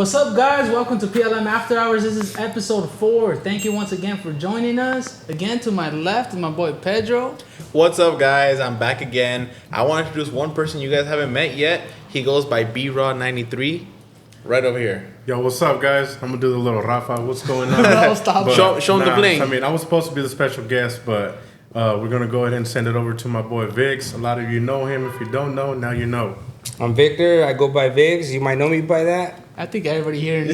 What's up, guys? Welcome to PLM After Hours. This is episode 4. Thank you once again for joining us. Again, to my left is my boy Pedro. What's up, guys? I'm back again. I want to introduce one person you guys haven't met yet. He goes by B-Raw93, right over here. Yo, what's up, guys? I'm gonna do the little Rafa. What's going on? No, stop. Show him the bling. I mean, I was supposed to be the special guest, but we're gonna go ahead and send it over to my boy Vix. A lot of you know him. If you don't know, now you know. I'm Victor. I go by Viggs. You might know me by that. I think everybody here in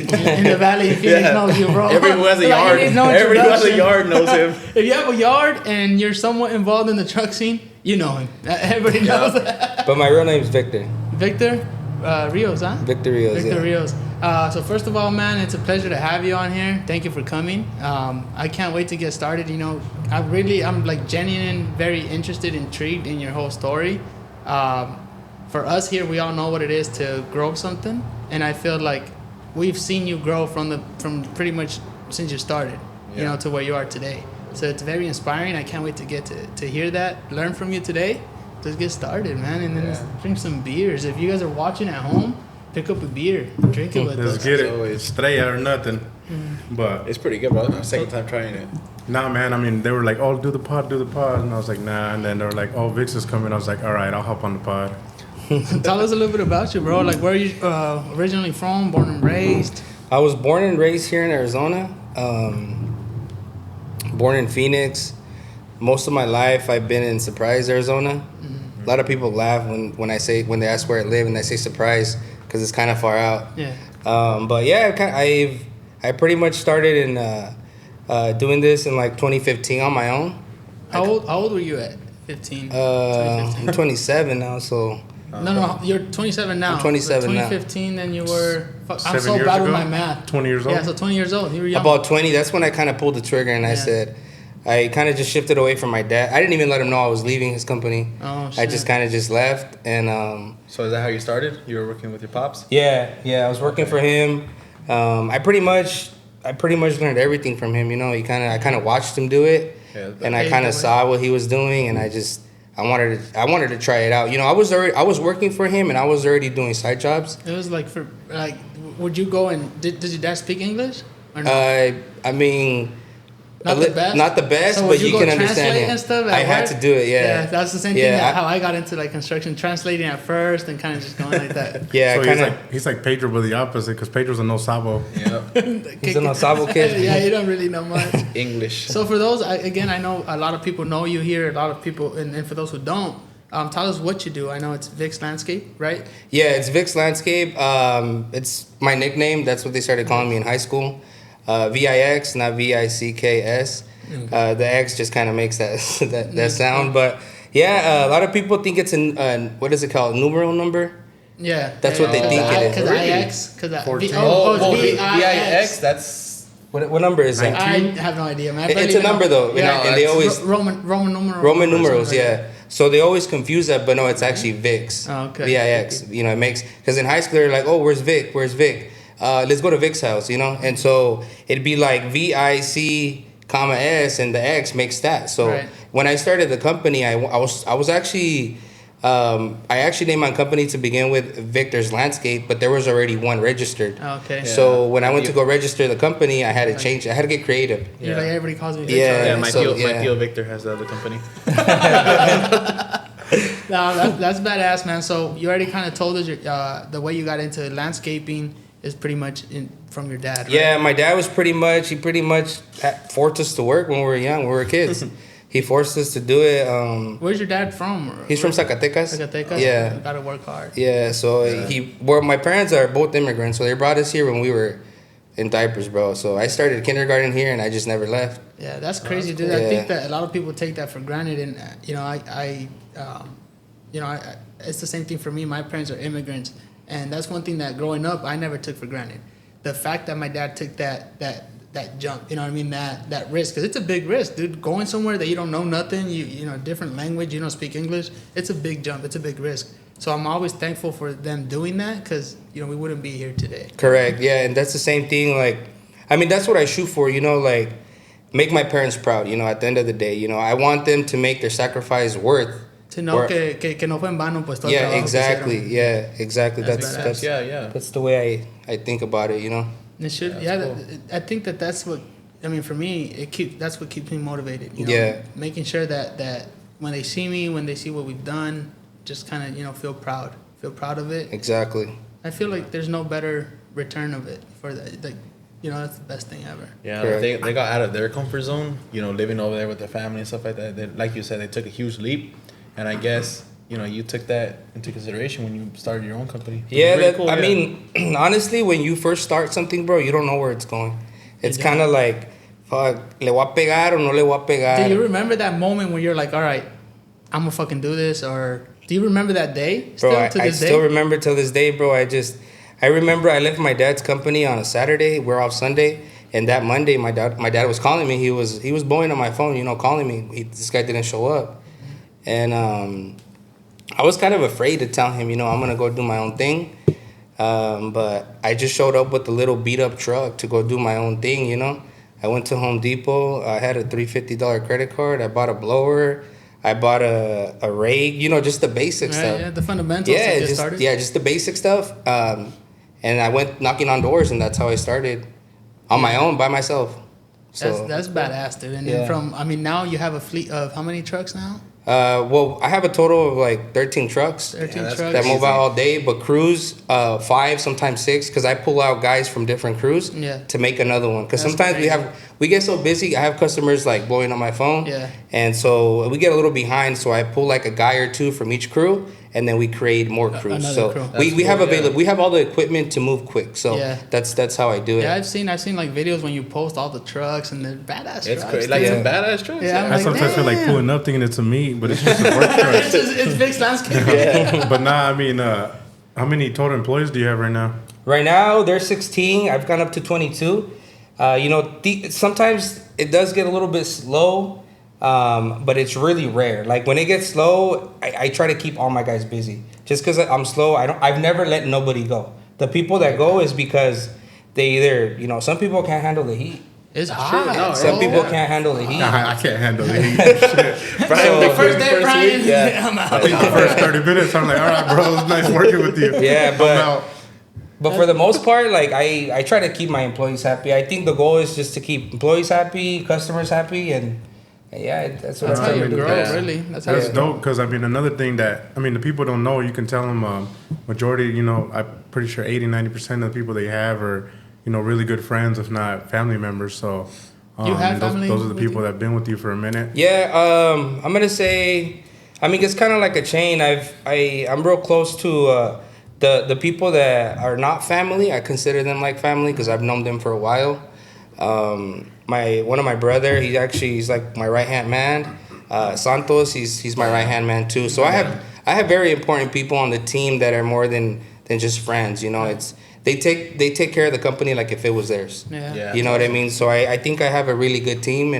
the Valley of Phoenix knows you, bro. Everyone who has a yard. Everybody who has a yard knows him. If you have a yard and you're somewhat involved in the truck scene, you know him. Everybody knows that. But my real name is Victor. Victor Rios, huh? Victor Rios. Victor yeah. Rios. So first of all, man, it's a pleasure to have you on here. Thank you for coming. I can't wait to get started. You know, I'm like genuine, very interested, intrigued in your whole story. For us here, we all know what it is to grow something, and I feel like we've seen you grow from pretty much since you started, you know, to where you are today. So it's very inspiring. I can't wait to get to hear that, learn from you today. Just get started, man, and then just drink some beers. If you guys are watching at home, pick up a beer, drink it with us. Let's get it. Estrella or nothing. But It's pretty good, bro. My second time trying it. nah, man. I mean, they were like, "Oh, do the pod," and I was like, "Nah." And then they were like, "Oh, Vix is coming." I was like, "All right, I'll hop on the pod." Tell us a little bit about you, bro. Like, where are you originally from? Born and raised? I was born and raised here in Arizona. Born in Phoenix. Most of my life, I've been in Surprise, Arizona. Mm-hmm. A lot of people laugh when they ask where I live and they say Surprise because it's kind of far out. Yeah. But yeah, I pretty much started in doing this in like 2015 on my own. How old were you at? 15. I'm 27 now, so. No, you're 27 now. I'm 27 now. 2015, then you were. I'm 7 so years bad with ago? my math. 20 years old? Yeah, so 20 years old. You were young. About 20, that's when I kind of pulled the trigger and I said, I kind of just shifted away from my dad. I didn't even let him know I was leaving his company. Oh, shit. I just kind of just left and. So is that how you started? You were working with your pops? Yeah, I was working for him. I pretty much learned everything from him. You know, I kind of watched him do it, and I kind of saw what he was doing, and I wanted to try it out. You know, I was working for him, and I was already doing side jobs. It was like would you go and did your dad speak English or no? I mean. Not the best, but you can understand him. And stuff I had to do it, Yeah, that's the same thing how I got into like construction, translating at first and kind of just going like that. Yeah, so he's like Pedro, but the opposite, because Pedro's a no sabo. Yeah. He's a no sabo kid. Yeah, you don't really know much. English. So for those, I know a lot of people know you here. A lot of people, and for those who don't, tell us what you do. I know it's Vix Landscape, right? Yeah, it's Vix Landscape. It's my nickname. That's what they started calling me in high school. VIX, not VICKS. The X just kind of makes that sound. But yeah, a lot of people think it's what is it called? Numeral number? Yeah. That's what they think it is. Because IX, because 14. it's VIX, that's... What number is that? I have no idea, man. It's a number though. Yeah, and they always... Roman numerals. Roman numerals, yeah. So they always confuse that, but no, it's actually VIX. Oh, okay. VIX. You know, it makes... Because in high school, they're like, oh, where's Vic? Let's go to Vic's house, you know? And so it'd be like VIC, S, and the X makes that. So when I started the company, I was actually... I actually named my company to begin with Victor's Landscape, but there was already one registered. Okay. So when I went to go register the company, I had to change. I had to get creative. You're like, everybody calls me Victor. Yeah, my Theo Victor has the other company. No, that's badass, man. So you already kind of told us the way you got into landscaping is pretty much from your dad, right? Yeah, my dad was pretty much forced us to work when we were young. We were kids. He forced us to do it. Where's your dad from? He's from Zacatecas. Yeah. You gotta work hard. Yeah, so my parents are both immigrants, so they brought us here when we were in diapers, bro. So I started kindergarten here, and I just never left. Yeah, that's crazy, dude. Cool. I think that a lot of people take that for granted, and it's the same thing for me. My parents are immigrants, and that's one thing that growing up I never took for granted. The fact that my dad took that jump, you know what I mean, that risk, because it's a big risk, dude. Going somewhere that you don't know nothing, you know, different language, you don't speak English, it's a big jump, it's a big risk. So I'm always thankful for them doing that, because you know we wouldn't be here today. Correct. Yeah, and that's the same thing. Like, I mean, that's what I shoot for. You know, like make my parents proud. You know, at the end of the day, you know, I want them to make their sacrifice worth To know que no fue en vano, pues todo el Yeah, trabajo que exactly. hicieron. Yeah, exactly. That's That's yeah. that's the way I think about it. You know. It should, cool. I think that's what, I mean, for me, that's what keeps me motivated. You know? Yeah. Making sure that when they see me, when they see what we've done, just kind of, feel proud of it. Exactly. I feel like there's no better return of it for that. Like, that's the best thing ever. Yeah, Correct. they got out of their comfort zone, living over there with their family and stuff like that. They, like you said, they took a huge leap. And I guess, you took that into consideration when you started your own company. Yeah, Really cool, I mean, honestly, when you first start something, bro, you don't know where it's going. It's kind of like, fuck, le voy a pegar o no le voy a pegar. Do you remember that moment when you're like, all right, I'm gonna fucking do this? Or do you remember that day? Bro, I still remember till this day, bro. I remember I left my dad's company on a Saturday. We're off Sunday. And that Monday, my dad was calling me. He was blowing on my phone, calling me. This guy didn't show up. And I was kind of afraid to tell him, I'm going to go do my own thing. But I just showed up with a little beat up truck to go do my own thing, I went to Home Depot. I had a $350 credit card. I bought a blower. I bought a rake, just the basic stuff. Yeah, the fundamentals to get started. Yeah, just the basic stuff. And I went knocking on doors, and that's how I started on my own, by myself. So That's badass, dude. And then now you have a fleet of how many trucks now? Well, I have a total of like 13 trucks. 13 that's trucks. That move out all day, but crews 5, sometimes 6, because I pull out guys from different crews to make another one. Because sometimes we get so busy. I have customers like blowing on my phone, and so we get a little behind. So I pull like a guy or two from each crew, and then we create more crews. So crew. we have we have all the equipment to move quick. So that's how I do it. Yeah, I've seen like videos when you post all the trucks and the badass it's trucks. crazy. Like some badass trucks. Yeah, I sometimes feel like pulling up thinking it's a meat, but it's just a work truck. it's Vic's landscape. But nah, I mean, how many total employees do you have right now? Right now, there's 16. I've gone up to 22. Sometimes it does get a little bit slow, but it's really rare. Like when it gets slow, I try to keep all my guys busy. Just because I'm slow, I've never let nobody go. The people that go is because they either, some people can't handle the heat. It's hot. No, Some people can't handle the heat. Nah, I can't handle the heat. Shit. Brian, The first day, Brian, week, I'm out. I think the first 30 minutes, I'm like, all right, bro, it's nice working with you. Yeah, I'm but- out. But for the most part, like I try to keep my employees happy. I think the goal is just to keep employees happy, customers happy, and that's what That's I how try you to do. grow, Yeah. really. That's how That's you grow. dope, because another thing that the people don't know, you can tell them majority, I'm pretty sure 80-90% of the people they have are really good friends, if not family members. So You have family those are the with people you? that have been with you for a minute. Yeah, I'm gonna say, it's kind of like a chain. I'm real close to the people that are not family. I consider them like family because I've known them for a while. One of my brother, he's like my right hand man. Santos, he's my right hand man too. So I have very important people on the team that are more than just friends. It's they take care of the company like if it was theirs. Yeah. You know what I mean? So I think I have a really good team,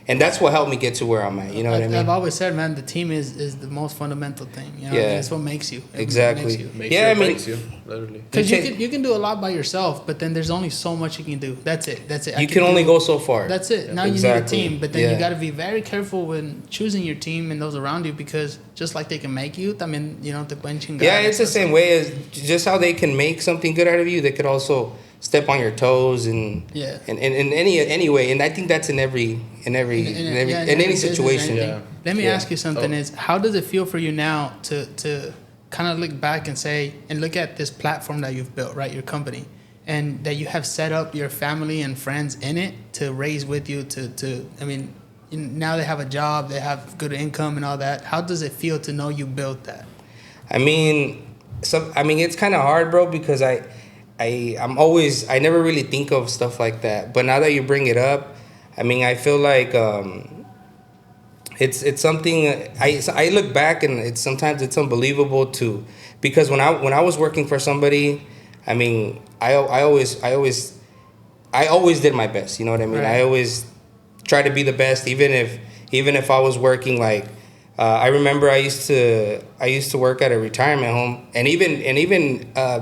and that's what helped me get to where I'm at. You know what I mean? I've always said, man, the team is the most fundamental thing. It's what makes you. Exactly. Makes Yeah, you, I mean- breaks you, literally. Because you can do a lot by yourself, but then there's only so much you can do. That's it. You can only go so far. That's it. Now Exactly. you need a team, but then Yeah. you got to be very careful when choosing your team and those around you, because just like they can make you, te pueden chingar. Yeah, it's the same way as just how they can make something good out of you. They could also step on your toes and in any way. And I think that's in any business, situation. anything. Yeah. Let me Yeah. ask you something: Is how does it feel for you now to kind of look back and say and look at this platform that you've built, right? Your company, and that you have set up your family and friends in it to raise with you. Now they have a job, they have good income and all that. How does it feel to know you built that? It's kind of hard, bro, because I never really think of stuff like that. But now that you bring it up, I feel like it's something. I look back and sometimes it's unbelievable because when I was working for somebody, I always did my best. You know what I mean? Right. I always try to be the best, even if I was working like. I remember I used to work at a retirement home, and even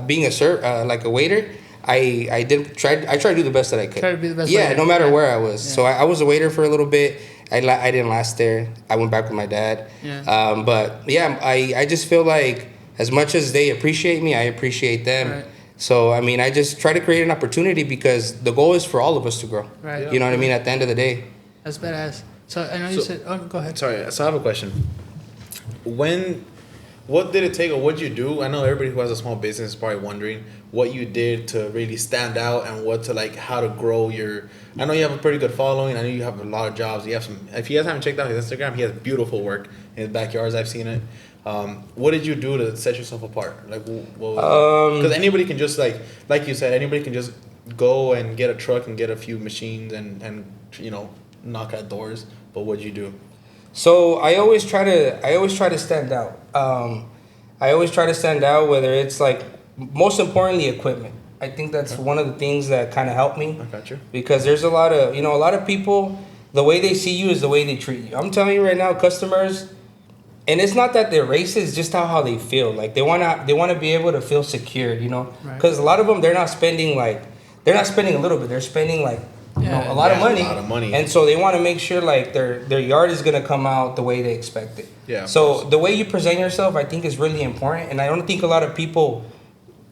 being like a waiter, I tried to do the best that I could. Try to be the best Yeah, waiter. no matter Yeah. where I was. Yeah. So I was a waiter for a little bit. I didn't last there. I went back with my dad. Yeah. But yeah, I just feel like as much as they appreciate me, I appreciate them. Right. So I mean, I just try to create an opportunity because the goal is for all of us to grow. Right. You know what I mean? At the end of the day. That's badass. So I know you said. Oh, go ahead. Sorry, so I have a question. What did it take, or what did you do? I know everybody who has a small business is probably wondering what you did to really stand out and how to grow your. I know you have a pretty good following. I know you have a lot of jobs. You have some. If you guys haven't checked out his Instagram, he has beautiful work in his backyards. I've seen it. What did you do to set yourself apart? Like, because anybody can just like you said, anybody can just go and get a truck and get a few machines and knock at doors. But what'd you do? So I always try to stand out. I always try to stand out, whether it's like, most importantly, equipment. I think that's one of the things that kind of helped me. I got you. Because there's a lot of people, the way they see you is the way they treat you. I'm telling you right now, customers, and it's not that they're racist, it's just how they feel. Like they wanna be able to feel secured, Because a lot of them, they're not spending a little bit, they're spending a lot of money. And so they want to make sure like their yard is gonna come out the way they expect it. Yeah. So the way you present yourself, I think, is really important, and I don't think a lot of people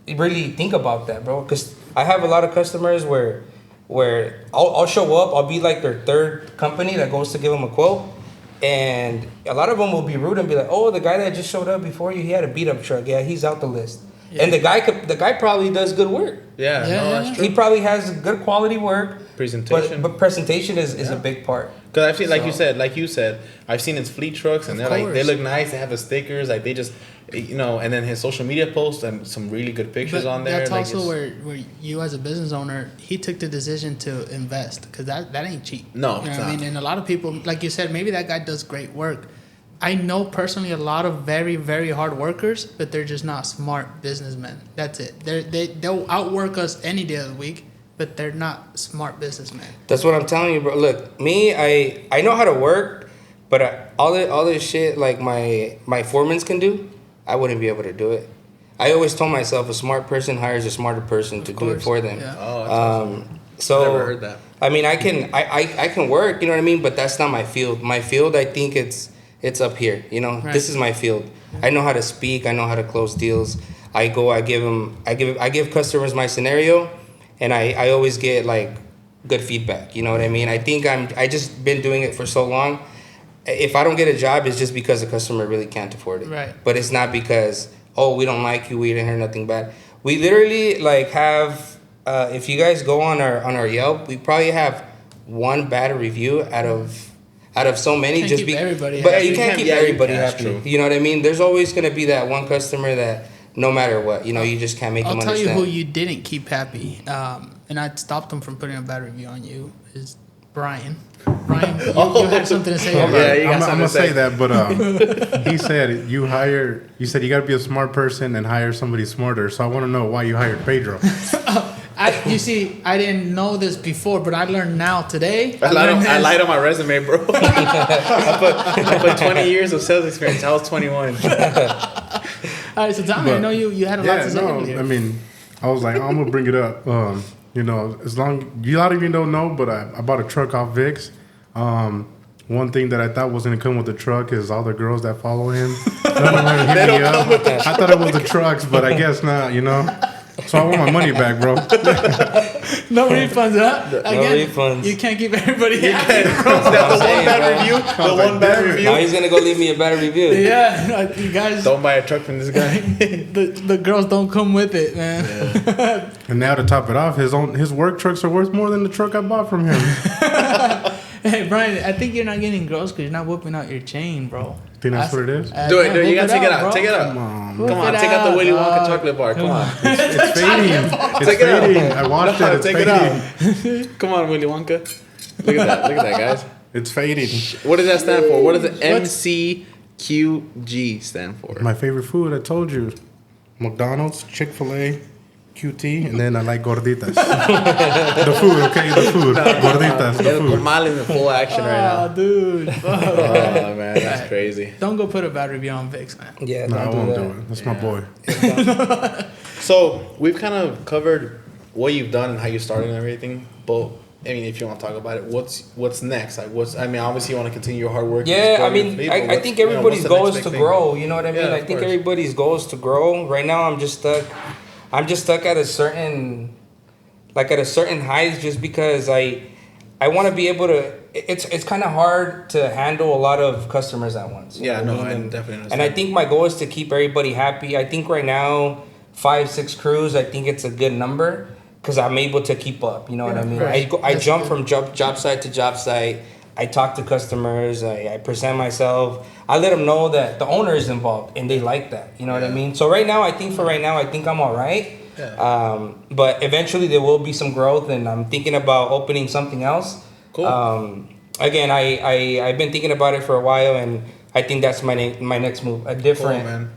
really think about that, bro. Because I have a lot of customers where I'll show up, I'll be like their third company that goes to give them a quote, and a lot of them will be rude and be like, "Oh, the guy that just showed up before you, he had a beat up truck. Yeah, he's out the list." Yeah. And the guy probably does good work. Yeah, that's true. He probably has good quality work. Presentation. But presentation is a big part. Because I've seen, like you said, I've seen his fleet trucks, and they look nice. They have the stickers, like they just, and then his social media posts and some really good pictures on there. That's also where you as a business owner, he took the decision to invest, because that ain't cheap. No, you know what I mean? And a lot of people, like you said, maybe that guy does great work. I know personally a lot of very, very hard workers, but they're just not smart businessmen. That's it. They'll outwork us any day of the week, but they're not smart businessmen. That's what I'm telling you, bro. Look, me, I know how to work, but all this shit like my foremans can do, I wouldn't be able to do it. I always told myself a smart person hires a smarter person to do it for them. Yeah. Oh, that's awesome. So I've never heard that. I mean, I can work, you know what I mean, but that's not my field. My field, I think it's up here, Right. This is my field. I know how to speak. I know how to close deals. I give customers my scenario, and I always get like good feedback. You know what I mean? I think I just been doing it for so long. If I don't get a job, it's just because the customer really can't afford it. Right. But it's not because, oh, we don't like you. We didn't hear nothing bad. We literally like have. If you guys go on our Yelp, we probably have one bad review out of so many. Can't just keep everybody but happy. you can't keep everybody happy. True. You know what I mean? There's always gonna be that one customer that no matter what, you just can't make them I'll tell understand. you who you didn't keep happy, and I stopped him from putting a bad review on you, is Brian. Brian, you had something to say. I'm gonna say that, but he said you said you got to be a smart person and hire somebody smarter. So I want to know why you hired Pedro. You see, I didn't know this before, but I learned now today. I lied on my resume, bro. I put 20 years of sales experience. I was 21. All right, so Tommy, I know you had a lot to say. I mean, I was like, I'm gonna bring it up. As long you a lot of you don't know, but I bought a truck off Vic's. One thing that I thought was gonna come with the truck is all the girls that follow him. I thought it was the trucks, but I guess not. So I want my money back, bro. No refunds, huh? Again, refunds. You can't keep everybody happy. The one bad review. Now he's gonna go leave me a bad review. Yeah, you guys. Don't buy a truck from this guy. the girls don't come with it, man. Yeah. And now to top it off, his work trucks are worth more than the truck I bought from him. Hey, Brian, I think you're not getting girls because you're not whipping out your chain, bro. Think that's what it is? Do it. You gotta take it out. bro. Take it out. Come Come on, take out the Willy Wonka chocolate bar. Come on. It's fading. It's Take it out. fading. I watched it. It's Take fading. it out. Come on, Willy Wonka. Look at that. Look at that, guys. It's fading. What does that stand for? What does the MCQG stand for? My favorite food, I told you. McDonald's, Chick-fil-A, QT, and then I like gorditas. The food, okay? The food. Gorditas, the El food. Comal in full action right now. Oh, dude. Oh, man, that's crazy. Don't go put a bad review on Vic's, man. Yeah, No, I don't won't do do it. That's my boy. So we've kind of covered what you've done and how you started and everything, but I mean, if you want to talk about it, what's next? Like, I mean, obviously you want to continue your hard work. Yeah, I mean, I think everybody's goal is to grow. You know what I mean? Yeah, I think everybody's goal is to grow. Right now, I'm just stuck. I'm just stuck at a certain height, just because I want to be able to. It's kind of hard to handle a lot of customers at once. Yeah, no, I and, definitely understand. And I think my goal is to keep everybody happy. I think right now, 5-6 crews, I think it's a good number, because I'm able to keep up. You know what I mean? Right. I jump from job site to job site. I talk to customers. I present myself. I let them know that the owner is involved, and they like that. You know what I mean? So right now, I think I'm all right. Yeah. But eventually there will be some growth, and I'm thinking about opening something else. Cool. Again, I've been thinking about it for a while, and I think that's my next move. A different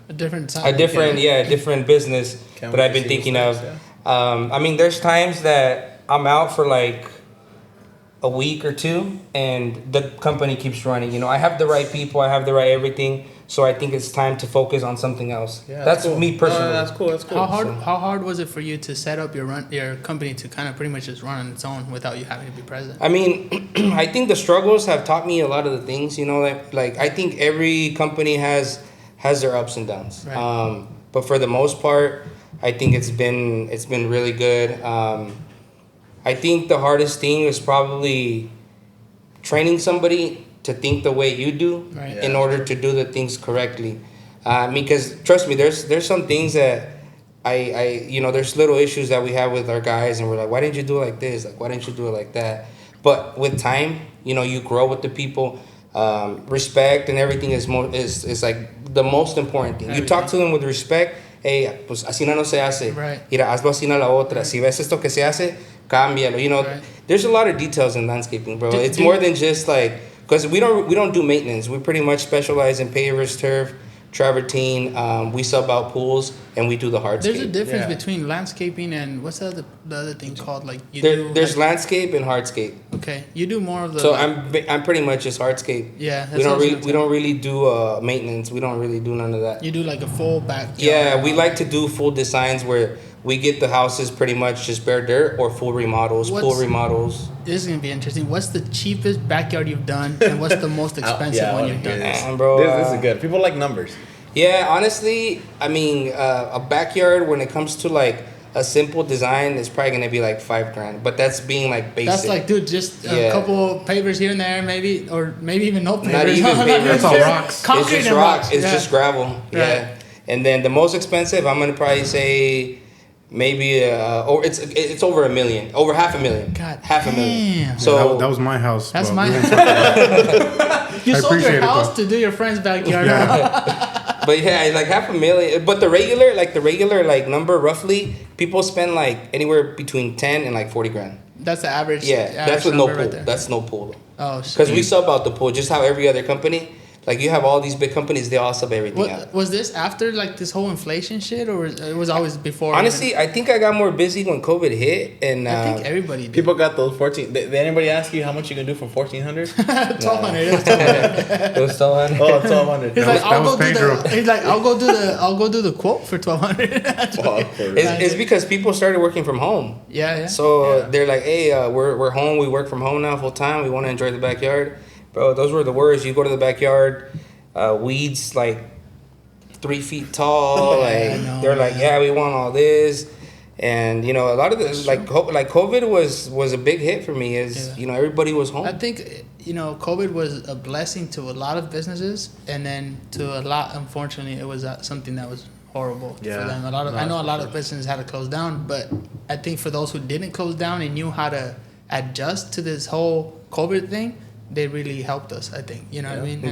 business that I've been thinking of. I mean, there's times that I'm out for like a week or two, and the company keeps running. You know, I have the right people, I have the right everything. So I think it's time to focus on something else. Yeah, that's cool. me personally. No, that's cool. That's cool. How hard was it for you to set up your company to kind of pretty much just run on its own without you having to be present? I mean, I think the struggles have taught me a lot of the things. You know, like I think every company has their ups and downs. Right. But for the most part, I think it's been really good. I think the hardest thing is probably training somebody to think the way you do, Right. in order to do the things correctly. Because trust me, there's some things that I there's little issues that we have with our guys, and we're like, why didn't you do it like this? Like, why didn't you do it like that? But with time, you grow with the people. Respect and everything is like the most important thing. You talk to them with respect. Hey, pues así no se hace. Right. Mira, hazlo así no la otra. Si ves esto que se hace, cámbialo. Right. There's a lot of details in landscaping, bro. It's more than just like, because we don't do maintenance. We pretty much specialize in pavers, turf, travertine. We sub out pools, and we do the hardscape. There's a difference between landscaping and what's the other thing called? Like there's landscape and hardscape. Okay, you do more of the. So I'm pretty much just hardscape. Yeah, we don't really do maintenance. We don't really do none of that. You do like a full back. Yeah, we like to do full designs where we get the houses pretty much just bare dirt, or full remodels, pool remodels. This is gonna be interesting. What's the cheapest backyard you've done, and what's the most expensive one you've done? Man, bro, this is good. People like numbers. Yeah, honestly, I mean, a backyard, when it comes to like a simple design, is probably gonna be like $5,000. But that's being like basic. That's like, dude, just a couple pavers here and there, maybe, or maybe even no pavers. Not even pavers. That's all rocks. Concrete it's just and rocks. It's yeah. just gravel. Yeah. Right. And then the most expensive, I'm gonna probably say maybe it's over $1 million, over $500,000. God, $500,000. damn. So that was my house. That's but my we won't house. You I sold appreciate your it, house though. to do your friend's backyard. But yeah, like $500,000. But the regular like number, roughly, people spend like anywhere between 10 and like 40 grand. That's the average. Yeah, that's with no pool. Right there. That's no pool. Oh, shit. Because we sub out the pool, just how every other company. Like, you have all these big companies, they all sub everything out. Was this after like this whole inflation shit, or it was always before? Honestly, I think I got more busy when COVID hit, and I think everybody did. People got those 14. Did anybody ask you how much you can do for 1,400? 1,200. it was so hard. Oh, 1,200. He's like, Pedro. I'll go do the quote for 1,200. It's because people started working from home. Yeah. So they're like, hey, we're home. We work from home now full time. We want to enjoy the backyard. Bro, those were the words. You go to the backyard, weeds like 3 feet tall. They're like, yeah, we want all this. And, a lot of this, like COVID was a big hit for me, everybody was home. I think, COVID was a blessing to a lot of businesses, and then to a lot, unfortunately, it was something that was horrible for them. I know a lot of businesses had to close down, but I think for those who didn't close down and knew how to adjust to this whole COVID thing, they really helped us, I think. You know what I mean?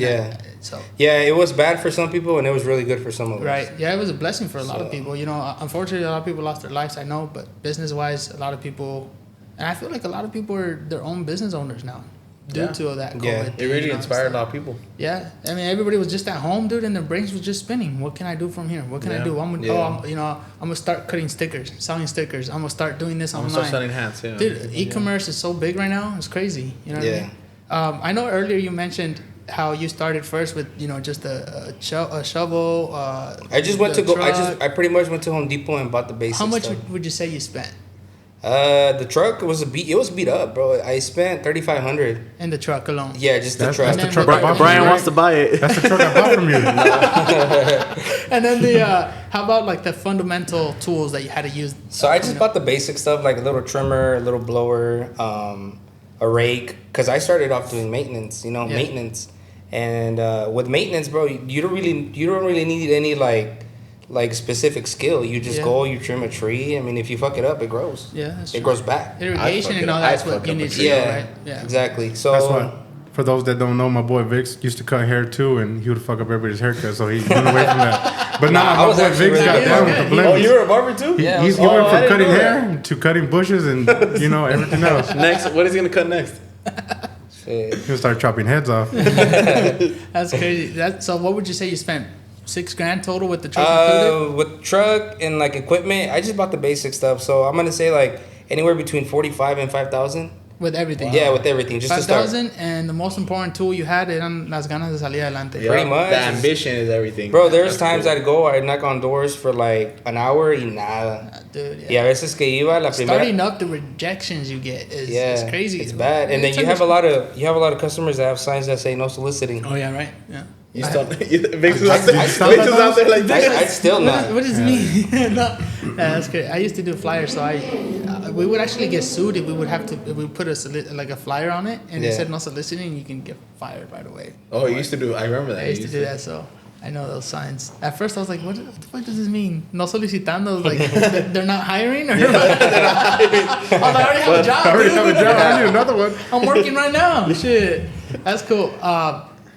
It was bad for some people, and it was really good for some of us. Right. Yeah, it was a blessing for a lot of people. Unfortunately, a lot of people lost their lives, I know, but business-wise, a lot of people... And I feel like a lot of people are their own business owners now due to that COVID. Yeah, it really inspired a lot of people. Yeah. I mean, everybody was just at home, dude, and their brains was just spinning. What can I do from here? What can I do? I'm gonna start cutting stickers, selling stickers. I'm gonna start doing this online. I'm gonna start selling hats, yeah. Dude, e-commerce is so big right now. It's crazy. You know what I mean? I know earlier you mentioned how you started first with just a shovel. I pretty much went to Home Depot and bought the basics. How much would you say you spent? The truck was it was beat up, bro. I spent $3,500. In the truck alone. Yeah, just the That's truck. the truck I bought from Brian you, wants to right? buy it. That's the truck I bought from you. And then how about like the fundamental tools that you had to use? So I just bought the basic stuff like a little trimmer, a little blower, a rake, because I started off doing maintenance, maintenance. And with maintenance, bro, you don't really need any like specific skill. You just go, you trim a tree. I mean, if you fuck it up, it grows. Yeah, that's it true. grows back. Irrigation and all that's what you need to do, right? Yeah, exactly. So That's what. For those that don't know, my boy Vix used to cut hair too, and he would fuck up everybody's haircut, so he went away from that. But now I my was boy actually Vix really got good. down with the blends. Oh, you were a barber too? Yeah. He Oh, went I from didn't cutting know hair to cutting bushes and everything else. Next, what is he gonna cut next? He'll start chopping heads off. that's crazy. So what would you say you spent? $6,000 total with the truck included? With truck and like equipment, I just bought the basic stuff. So I'm gonna say like anywhere between 45 and 5,000. With everything. Yeah, with everything, just to start. 5,000, and the most important tool you had eran las ganas de salir adelante. Yeah, Pretty much. The ambition is everything. Bro, there's That's times cool. I'd go, I'd knock on doors for like an hour y nada. Dude, Y a veces que iba la starting primera. up the rejections you get is crazy. It's bad. And then you have a lot of customers that have signs that say no soliciting. Oh yeah, right. Yeah. You still, Vix is I out there, still- Vix is out there like this. I'd still not. What does it mean? No. Yeah, that's great. I used to do flyers, so we would actually get sued if we would have to if we put a flyer on it and it Yeah. said no soliciting, you can get fired right away. Oh, you used to do. I remember that. I used to do that, so I know those signs. At first, I was like, "What the fuck does this mean? No solicitando? Like they're not hiring, or they're not hiring? Oh, I already have a job. I already dude. have a job. I need another one. I'm working right now. Shit, that's cool.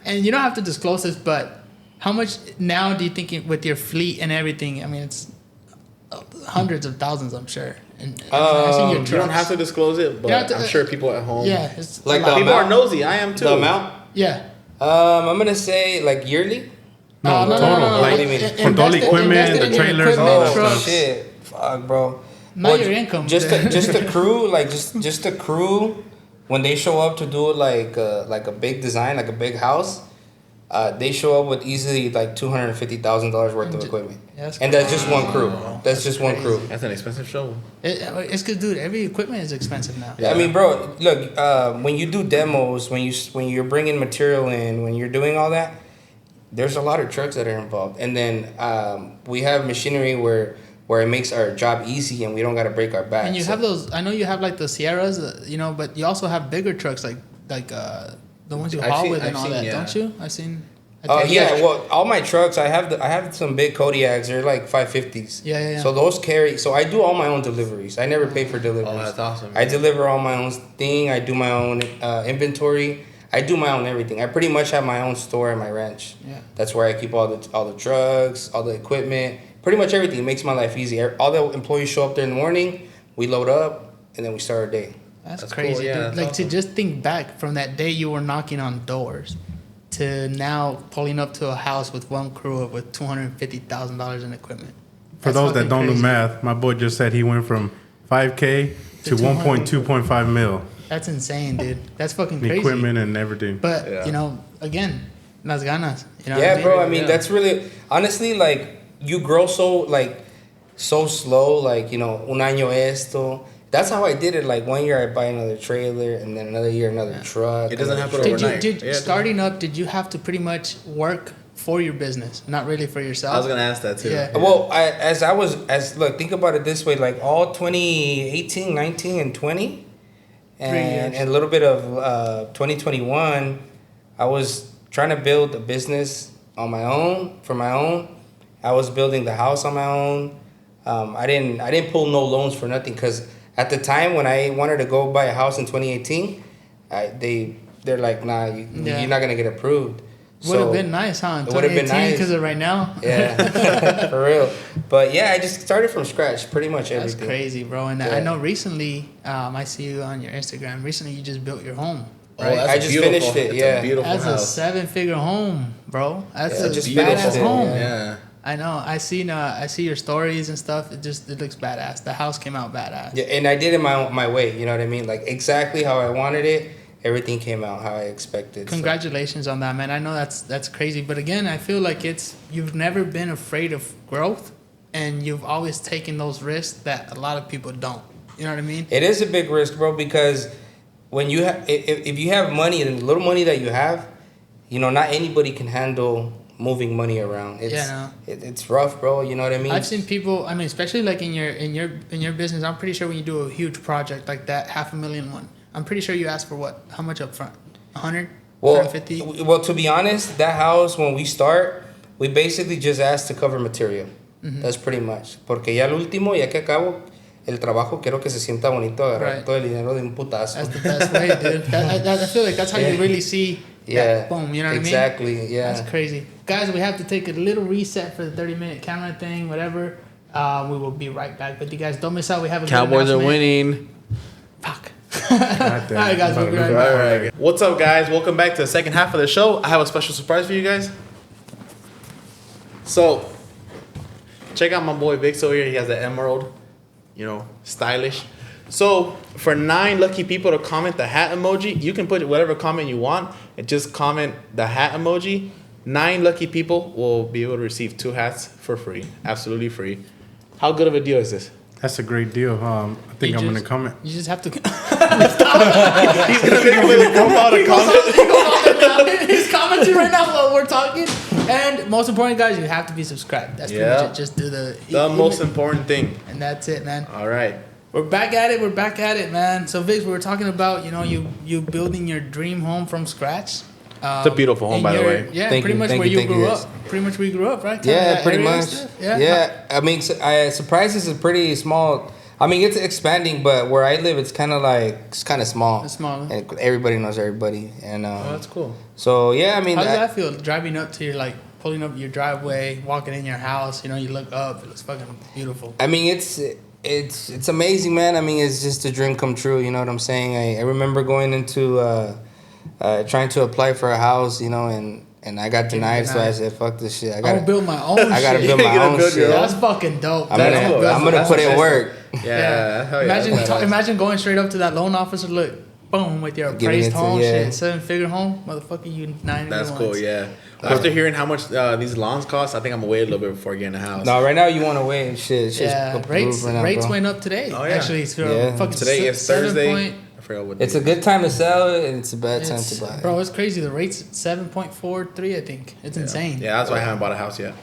And you don't have to disclose this, but how much now do you think with your fleet and everything? I mean, it's hundreds of thousands, I'm sure. And I've seen your You don't trucks. have to disclose it, but You have to- I'm sure people at home. Yeah, it's Like a lot. the People are amount? nosy. I am too. The amount? Yeah. I'm gonna say like yearly. No, no, total. no. Like What do you mean? In- from all the invested- equipment, invested the in your trailers, and all that equipment, stuff. trucks. Shit, fuck, bro. Not your income. Just a crew, like just a crew. When they show up to do like a big design, like a big house, they show up with easily like $250,000 worth of equipment, Yeah, that's and that's just one crew. That's just one crew. That's an expensive show. It's because, dude, every equipment is expensive now. I mean, bro, look, when you do demos, when you're bringing material in, when you're doing all that, there's a lot of trucks that are involved, and then we have machinery where it makes our job easy, and we don't got to break our back. And you so- have those. I know you have like the Sierras, but you also have bigger trucks like the ones you I've haul seen- with and I've all seen, that, yeah. don't you? I've seen. Yeah, well, all my trucks, I have some big Kodiaks. They're like 550s. Yeah. So those carry. So I do all my own deliveries. I never pay for deliveries. Oh, that's awesome. I deliver all my own thing. I do my own inventory. I do my own everything. I pretty much have my own store at my ranch. Yeah. That's where I keep all the trucks, all the equipment, pretty much everything. It makes my life easy. All the employees show up there in the morning. We load up, and then we start our day. That's That's crazy, cool, yeah, dude. that's Like awesome. to just think back from that day you were knocking on doors to now pulling up to a house with one crew with $250,000 in equipment. For That's those that fucking don't do crazy. math, my boy just said he went from 5K to 1.2.5 mil That's insane, dude. That's fucking in crazy. equipment and everything. But Yeah. again, las ganas. You know Yeah, what I mean? bro. I mean, Yeah. that's really honestly like you grow so slow. Like un año esto. That's how I did it. Like 1 year I buy another trailer, and then another year another truck. It doesn't another happen truck. overnight. Yeah, Starting up, did you have to pretty much work for your business, not really for yourself? I was gonna ask that too. Yeah. Well, look, think about it this way: like all 2018, 19, and 20, and a little bit of 2021, I was trying to build a business on my own for my own. I was building the house on my own. I didn't pull no loans for nothing because at the time when I wanted to go buy a house in 2018, they're like, nah, you're not gonna get approved. Would have been nice, huh? In It would have been 2018 nice because of right now. Yeah, for real. But yeah, I just started from scratch, pretty much That's everything. crazy, bro. And Yeah. I know recently, I see you on your Instagram. Recently, you just built your home. Oh, Right? that's I just beautiful. finished it, It's yeah. a beautiful That's a house. 7-figure home, bro. That's Yeah, a just badass finished it, home. Yeah. I know. I see your stories and stuff. It looks badass. The house came out badass. Yeah, and I did it my way. You know what I mean? Like exactly how I wanted it. Everything came out how I expected. so. Congratulations on that, man. I know that's crazy, but again, I feel like you've never been afraid of growth, and you've always taken those risks that a lot of people don't. You know what I mean? It is a big risk, bro, because when you have, if you have money and the little money that you have, you know, not anybody can handle moving money around. It's rough, bro. You know what I mean? I've seen people. I mean, especially like in your business. I'm pretty sure when you do a huge project like that, $500,000 one. I'm pretty sure you ask for what? How much up front? 100? Well, 150? well, to be honest, that house when we start, we basically just ask to cover material. That's pretty much. Porque ya al último, ya que acabo el trabajo, quiero que se sienta bonito agarrar todo el dinero de un putazo. That's the best way, dude. I feel like that's how you really see. That boom, you know what I mean? Exactly, yeah. That's crazy. Guys, we have to take a little reset for the 30-minute camera thing, whatever. We will be right back with you guys. Don't miss out. We have a Cowboys good are winning. Fuck. All right, guys. We'll be right back. All right. What's up, guys? Welcome back to the second half of the show. I have a special surprise for you guys. So, check out my boy Vix over here. He has the emerald, you know, stylish. So, for 9 lucky people to comment the hat emoji, you can put whatever comment you want and just comment the hat emoji. 9 lucky people will be able to receive 2 hats for free. Absolutely free. How good of a deal is this? That's a great deal. I think I'm going to comment. You just have to. He's going to come out and comment. He's commenting right now while we're talking. And most important, guys, you have to be subscribed. That's pretty much it. Just do the most important thing. And that's it, man. All right. We're back at it, man. So, Vix, we were talking about, you know, you building your dream home from scratch. It's a beautiful home, by the way. Yeah, pretty much where you grew up. Pretty much where you grew up, right? Yeah, pretty much. Yeah. I mean, Surprises is pretty small. I mean, it's expanding, but where I live, it's kind of small. It's small. And everybody knows everybody. And that's cool. So, yeah, I mean. How does that feel? Driving up to your, pulling up your driveway, walking in your house, you know, you look up, it looks fucking beautiful. I mean, it's amazing, man. I mean, it's just a dream come true. You know what I'm saying? I remember going into trying to apply for a house, you know, and I got denied. So I said, "Fuck this shit. I gotta build my own. I gotta build my own shit." That's fucking dope. I'm gonna put in work. Yeah. Imagine going straight up to that loan officer. Look, boom, with your appraised home, shit, 7-figure home, motherfucker. You 9. That's cool. Yeah. After hearing how much these lawns cost, I think I'm gonna wait a little bit before getting a house. No, right now you want to wait and shit. Yeah, rates went up today. Oh, yeah. Actually, fucking today is Thursday. I forgot what. It's a good time to sell it, and it's a bad time to buy. Bro, it's crazy. The rate's 7.43. I think it's insane. Yeah, that's why I haven't bought a house yet.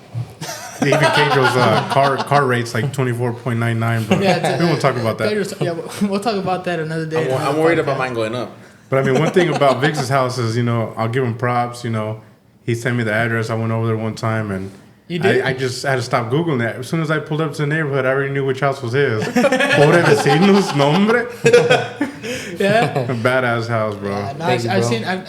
Even Pedro's car rate's like 24.99, but we won't talk about that. We'll talk about that another day. I'm worried about mine going up. But I mean, one thing about Vix's house is, you know, I'll give him props. You know, he sent me the address. I went over there one time, and I just had to stop Googling that. As soon as I pulled up to the neighborhood, I already knew which house was his. Pobre vecinos, nombre. Yeah. Badass house, bro. Yeah, no, I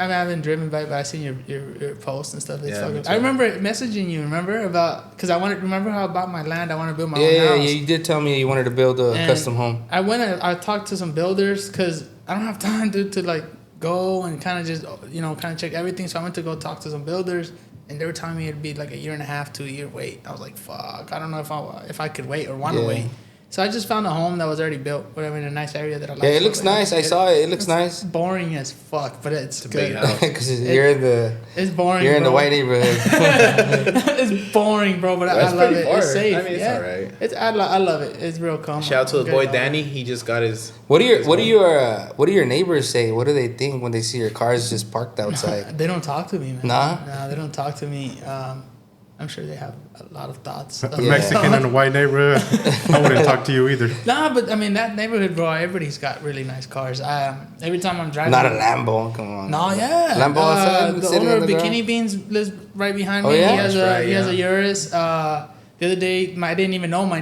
haven't driven by, but I've seen your posts and stuff. It's fucking, I remember messaging you, because remember how I bought my land? I want to build my own house. Yeah, you did tell me you wanted to build a custom home. I talked to some builders, because I don't have time to go and kind of just, you know, kind of check everything. So I went to go talk to some builders, and they were telling me it'd be like a 1.5 to 2 year wait. I was like, fuck, I don't know if I could wait or want to wait. So I just found a home that was already built, whatever, in a nice area that I like. Yeah, it looks nice. I saw it. It looks nice. Boring as fuck, but it's good. Big house. Because you're in the. It's boring. You're in the white neighborhood. It's boring, bro, but I love it. Far. It's safe. I mean, it's alright. I love it. It's real calm. Shout out to the boy Danny. He just got his. What do your neighbors say? What do they think when they see your cars just parked outside? They don't talk to me, man. Nah, they don't talk to me. I'm sure they have a lot of thoughts. A Mexican in a white neighborhood, I wouldn't talk to you either. Nah, but I mean, that neighborhood, bro, everybody's got really nice cars. Every time I'm driving. Not a Lambo, come on. No, yeah. Lambo the owner of Bikini Beans lives right behind me. Yeah? He has a Urus. The other day, I didn't even know, my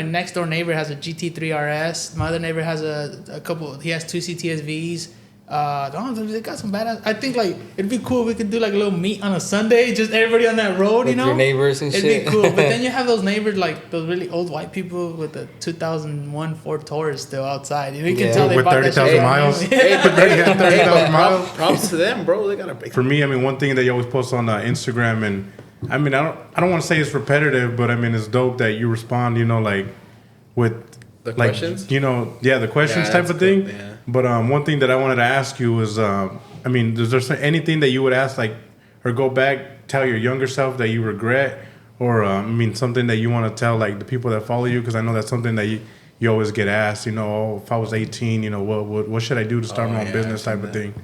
next door neighbor has a GT3 RS. My other neighbor has a couple, he has 2 CTSVs. They got some badass. I think it'd be cool if we could do a little meet on a Sunday, just everybody on that road, with you know? Your neighbors and it'd shit. It'd be cool. But then you have those neighbors, those really old white people with the 2001 Ford Taurus still outside. You can tell they with bought 30,000 miles. 30,000 miles. Props to them, bro. They got a big. For me, I mean, one thing that you always post on Instagram, and I mean, I don't want to say it's repetitive, but I mean, it's dope that you respond, you know, with the questions, you know, the questions type of thing. Yeah. But one thing that I wanted to ask you was, I mean, is there anything that you would ask, or go back, tell your younger self that you regret, or I mean, something that you want to tell the people that follow you? Because I know that's something that you always get asked, you know, oh, if I was 18, you know, what should I do to start my own business type of thing.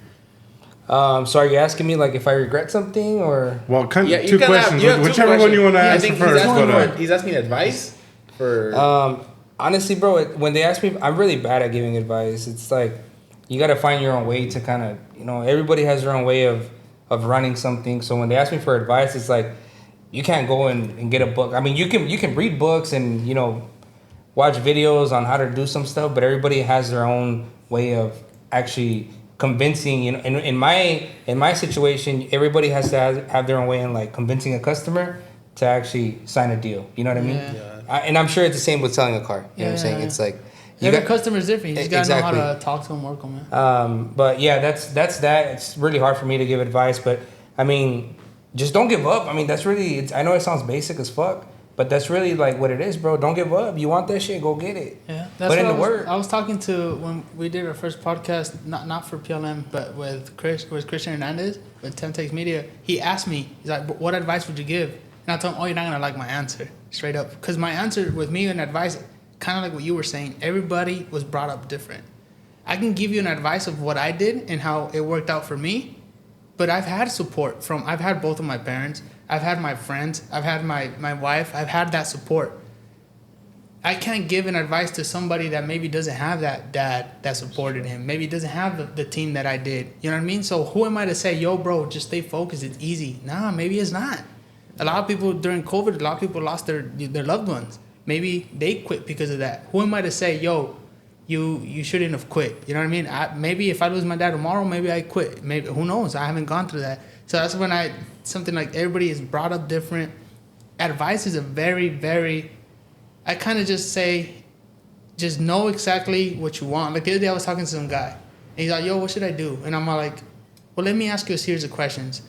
So are you asking me like if I regret something or? Well, two questions. Whichever one you want to answer first. He's asking advice for. Honestly, bro, when they ask me, I'm really bad at giving advice. It's like you got to find your own way to kind of, you know, everybody has their own way of running something. So when they ask me for advice, it's like you can't go and get a book. I mean, you can read books and, you know, watch videos on how to do some stuff, but everybody has their own way of actually convincing, you know. In my situation, everybody has to have their own way in like convincing a customer to actually sign a deal. You know what I mean? Yeah. And I'm sure it's the same with selling a car. You know what I'm saying? It's like every customer's different. You just gotta know how to talk to them, work them. But yeah, that's that. It's really hard for me to give advice, but I mean, just don't give up. I mean, that's really. I know it sounds basic as fuck, but that's really like what it is, bro. Don't give up. You want that shit, go get it. Yeah, that's what I was talking to when we did our first podcast, not for PLM, but with Christian Hernandez with Temtex Media. He asked me, he's like, "What advice would you give?" And I told him, "Oh, you're not gonna like my answer, straight up." Because my answer with me and advice, kind of like what you were saying, everybody was brought up different. I can give you an advice of what I did and how it worked out for me, but I've had support I've had both of my parents, I've had my friends, I've had my wife, I've had that support. I can't give an advice to somebody that maybe doesn't have that dad that supported him, maybe doesn't have the team that I did. You know what I mean? So who am I to say, yo, bro, just stay focused, it's easy? Nah, maybe it's not. A lot of people during COVID, a lot of people lost their loved ones. Maybe they quit because of that. Who am I to say, yo, you shouldn't have quit? You know what I mean? Maybe if I lose my dad tomorrow, maybe I quit. Maybe, who knows? I haven't gone through that. So that's when something like everybody is brought up different. Advice is a very, very, I kind of just say, just know exactly what you want. Like the other day I was talking to some guy. And he's like, yo, what should I do? And I'm like, well, let me ask you a series of questions.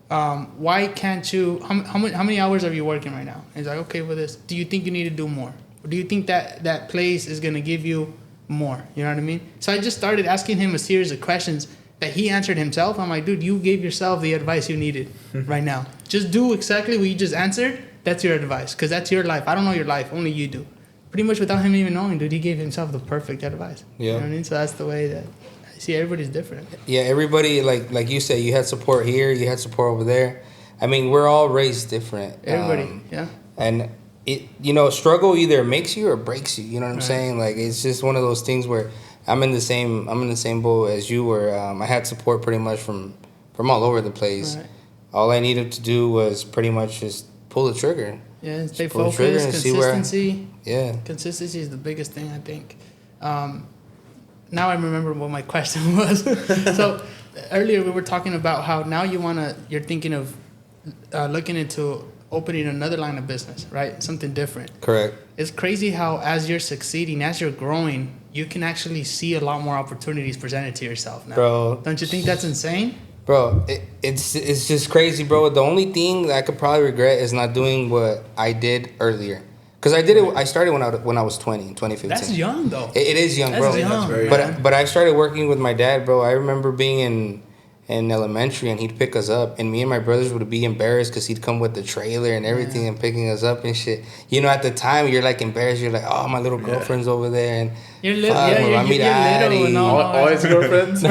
Why can't you, how many hours are you working right now? And he's like, okay, with this, do you think you need to do more? Or do you think that place is going to give you more? You know what I mean? So I just started asking him a series of questions that he answered himself. I'm like, dude, you gave yourself the advice you needed right now. Just do exactly what you just answered. That's your advice, because that's your life. I don't know your life. Only you do. Pretty much without him even knowing, dude, he gave himself the perfect advice. Yeah. You know what I mean? So that's the way that I see everybody's different. Yeah, everybody, like you said, you had support here, you had support over there. I mean, we're all raised different. Everybody, yeah. And it, you know, struggle either makes you or breaks you. You know what I'm saying? Like, it's just one of those things where I'm in the same boat as you, where I had support pretty much from all over the place. Right. All I needed to do was pretty much just pull the trigger. Yeah, stay focused, consistency. Consistency is the biggest thing, I think. Now I remember what my question was. So earlier we were talking about how now you're thinking of looking into opening another line of business, right? Something different. Correct. It's crazy how as you're succeeding, as you're growing, you can actually see a lot more opportunities presented to yourself now. Bro. Don't you think that's insane? Bro, it's just crazy, bro. The only thing that I could probably regret is not doing what I did earlier. Because I did it. I started when I was 20, in 2015. That's young, though. It is young, bro. Young. But I started working with my dad, bro. I remember being in elementary, and he'd pick us up, and me and my brothers would be embarrassed because he'd come with the trailer and everything and picking us up and shit. You know, at the time, you're like embarrassed. You're like, oh, my little girlfriend's over there, and you're little. All his girlfriends.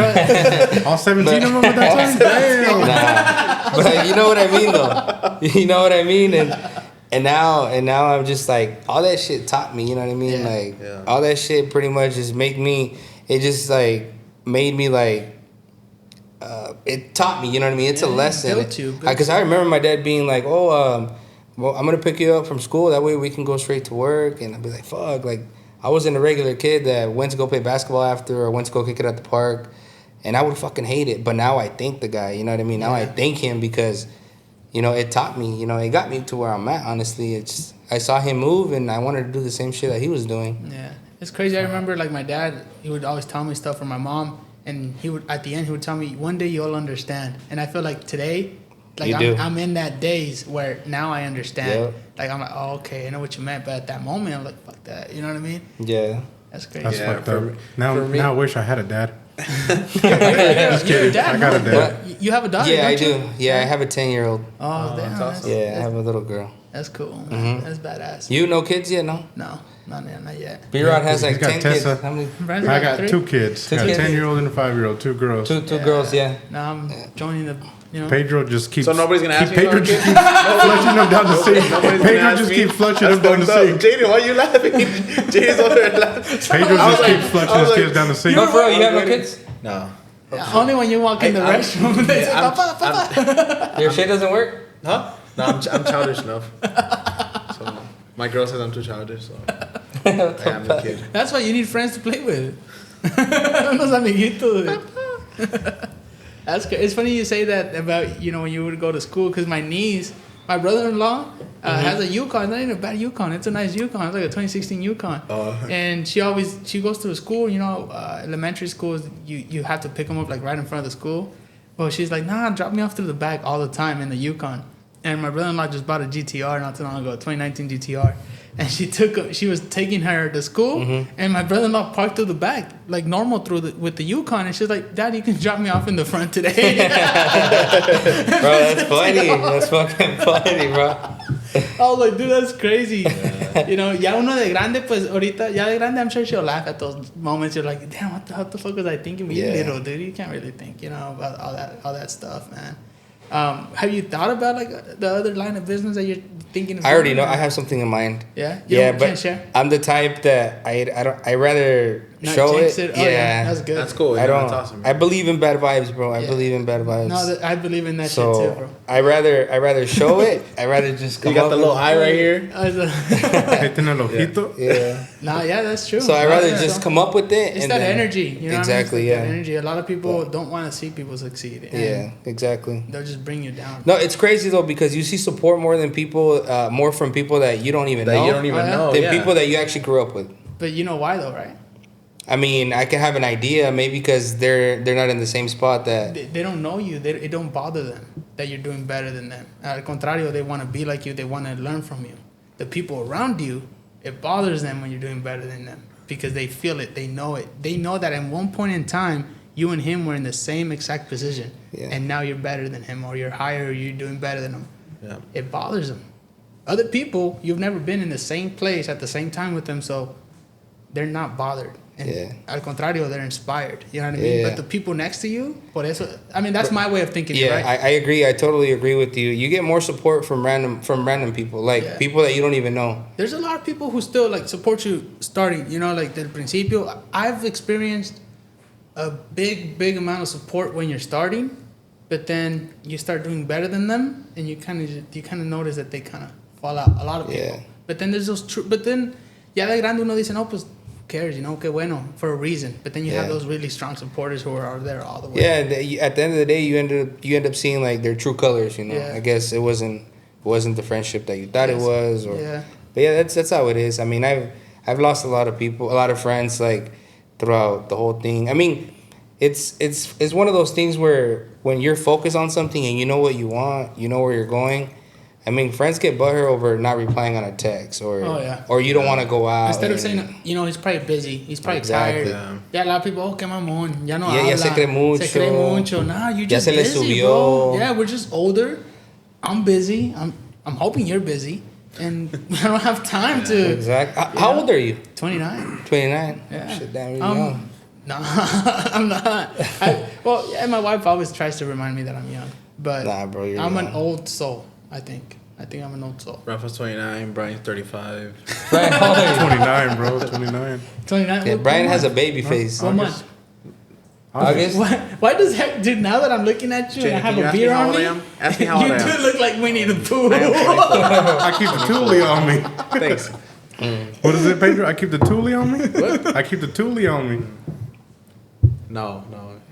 All 17 of them at that time. Damn. But you know what I mean, though. You know what I mean, and now I'm just like, all that shit taught me. You know what I mean? All that shit pretty much just made me. It just like made me like. It taught me, you know what I mean? It's a lesson. Because I remember my dad being like, well, I'm going to pick you up from school. That way we can go straight to work. And I'd be like, fuck. Like, I wasn't a regular kid that went to go play basketball after or went to go kick it at the park. And I would fucking hate it. But now I thank the guy, you know what I mean? Now I thank him because, you know, it taught me. You know, it got me to where I'm at, honestly. I saw him move, and I wanted to do the same shit that he was doing. Yeah. It's crazy. I remember, like, my dad, he would always tell me stuff from my mom. And he would, at the end, he would tell me, one day you'll understand. And I feel like today, like I'm in that days where now I understand. Yep. Like, I'm like, oh, okay, I know what you meant. But at that moment, I'm like, fuck that. You know what I mean? Yeah. That's crazy. That's fucked up. Now I wish I had a dad. Just kidding. Dad, I got a dad. You have a daughter, Yeah, don't I you? do. Yeah, I have a 10-year-old. Oh, damn. Awesome. Yeah, I have a little girl. That's cool. Man. That's badass. You no kids yet? No. No, not yet. B-Rod has He's like got 10 Tessa. kids. How many? Brandon I got three? 2 kids. I got a kids. 10-year-old and a 5-year-old, 2 girls. Two girls. Yeah. Now I'm joining the. Pedro just keeps. So nobody's gonna ask me Pedro about just kids? keeps flushing them down the sink. Nobody's gonna Pedro ask just me? keeps flushing That's them down the fucked up. sink. Jaden, why are you laughing? Jaden's over there laughing. Pedro I was just like- keeps flushing I was his like, kids down the sink. No, for real, you have no kids? No. Only when you walk in the I'm- restroom, they say, I'm- "Papa, Papa." Your shit doesn't work? Huh? No, I'm childish enough. So my girl says I'm too childish, so I am a kid. That's why you need friends to play with. Unos amiguitos. That's good. It's funny you say that about when you would go to school because my brother-in-law has a Yukon. Not even a bad Yukon. It's a nice Yukon. It's like a 2016 Yukon. And she goes to a school. Elementary schools you have to pick them up like right in front of the school. Well, she's like, nah, drop me off to the back all the time in the Yukon. And my brother-in-law just bought a GTR not too long ago, 2019 GTR. And she was taking her to school, and my brother-in-law parked through the back, like normal with the Yukon. And she's like, Dad, you can drop me off in the front today. Bro, that's funny. That's fucking funny, bro. I was like, dude, that's crazy. Ya uno de grande, pues ahorita, ya de grande, I'm sure she'll laugh at those moments. You're like, damn, what the fuck was I thinking? You're little, dude. You can't really think, about all that stuff, man. Have you thought about like the other line of business that you're thinking of? I already know. I have something in mind. Yeah? Yeah, Can't share? I'm the type that I rather Not show jinx it. Oh, yeah, that's good. That's cool. I Yeah, don't. That's awesome. I believe in bad vibes, bro. I Yeah. believe in bad vibes. No, I believe in that so shit too, bro. I rather show it. I rather just come You got up the with- little eye right here. I was like, Ahí tiene el ojito. Yeah. nah, yeah, that's true. So I rather Yeah, just so- come up with it. It's and that then- energy, you know Exactly. what I mean? It's Yeah. that energy. A lot of people don't want to see people succeed. And Yeah. Exactly. they'll just bring you down. No, it's crazy though because you see support more from people that you don't even That know you don't even yeah. know. than Yeah. people that you actually grew up with. But you know why though, right? I mean, I can have an idea maybe because they're not in the same spot that. They don't know you. It don't bother them that you're doing better than them. Al contrario, they want to be like you. They want to learn from you. The people around you, it bothers them when you're doing better than them because they feel it. They know it. They know that at one point in time, you and him were in the same exact position. Yeah. And now you're better than him or you're higher or you're doing better than him. Yeah. It bothers them. Other people, you've never been in the same place at the same time with them, so they're not bothered. And Yeah. al contrario, they're inspired. You know what I mean? Yeah. But the people next to you, por eso, I mean, that's my way of thinking, Yeah, right? I agree. I totally agree with you. You get more support from random people, like Yeah. people that you don't even know. There's a lot of people who still like support you starting, like del principio. I've experienced a big amount of support when you're starting, but then you start doing better than them, and you kind of notice that they kind of fall out. A lot of people. Yeah. But then there's those but then ya de grande uno dice, no, pues who cares, que bueno, for a reason. But then you have Yeah. those really strong supporters who are there all the way. Yeah, at the end of the day, you end up seeing like their true colors. Yeah. I guess it wasn't the friendship that you thought it was, or Yeah. but yeah, that's how it is. I mean, I've lost a lot of people, a lot of friends, like throughout the whole thing. I mean, it's one of those things where when you're focused on something and you know what you want, you know where you're going. I mean, friends get butthurt over not replying on a text, or Oh, yeah. or you don't want to go out. Instead of and- saying, he's probably busy, he's probably Exactly. tired. Yeah, a lot of people, oh, qué mamón, ya no Ya habla. se cree mucho. Se cree mucho. Nah, you Ya just se le busy, subió. bro. Yeah, we're just older. I'm busy. I'm hoping you're busy. And I don't have time to... Exactly. How old are you? 29. 29. Yeah. Shit, damn, really young. No, I'm not. My wife always tries to remind me that I'm young. But Nah, bro, you're I'm an young. old soul, I think. I think I'm an old soul. Rafa's 29, Brian's 35. Brian, how old are you? 29, bro. 29. 29. Yeah, what Brian has a month? baby face. What month? August. Why does that, dude? Now that I'm looking at you and I Jay, have can you a ask me beer how on old I me, am? Ask me how old you I am. do look like Winnie the Pooh. I am 24. I keep the Thule on me. Thanks. What is it, Pedro? I keep the Thule on me? What? I keep the Thule on me. No.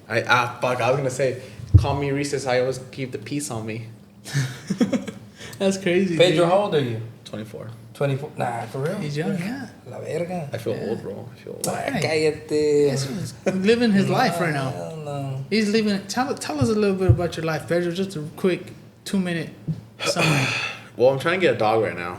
Fuck, I was gonna say, call me Reese's, I always keep the peace on me. That's crazy. Pedro, dude. how old are you? 24. 24. Nah, for real. He's young, yeah. La verga. I feel old, bro. I feel old. Right. Cállate. He's living his life right now. Hell no. He's living. Tell us a little bit about your life, Pedro. Just a quick 2-minute summary. Well, I'm trying to get a dog right now.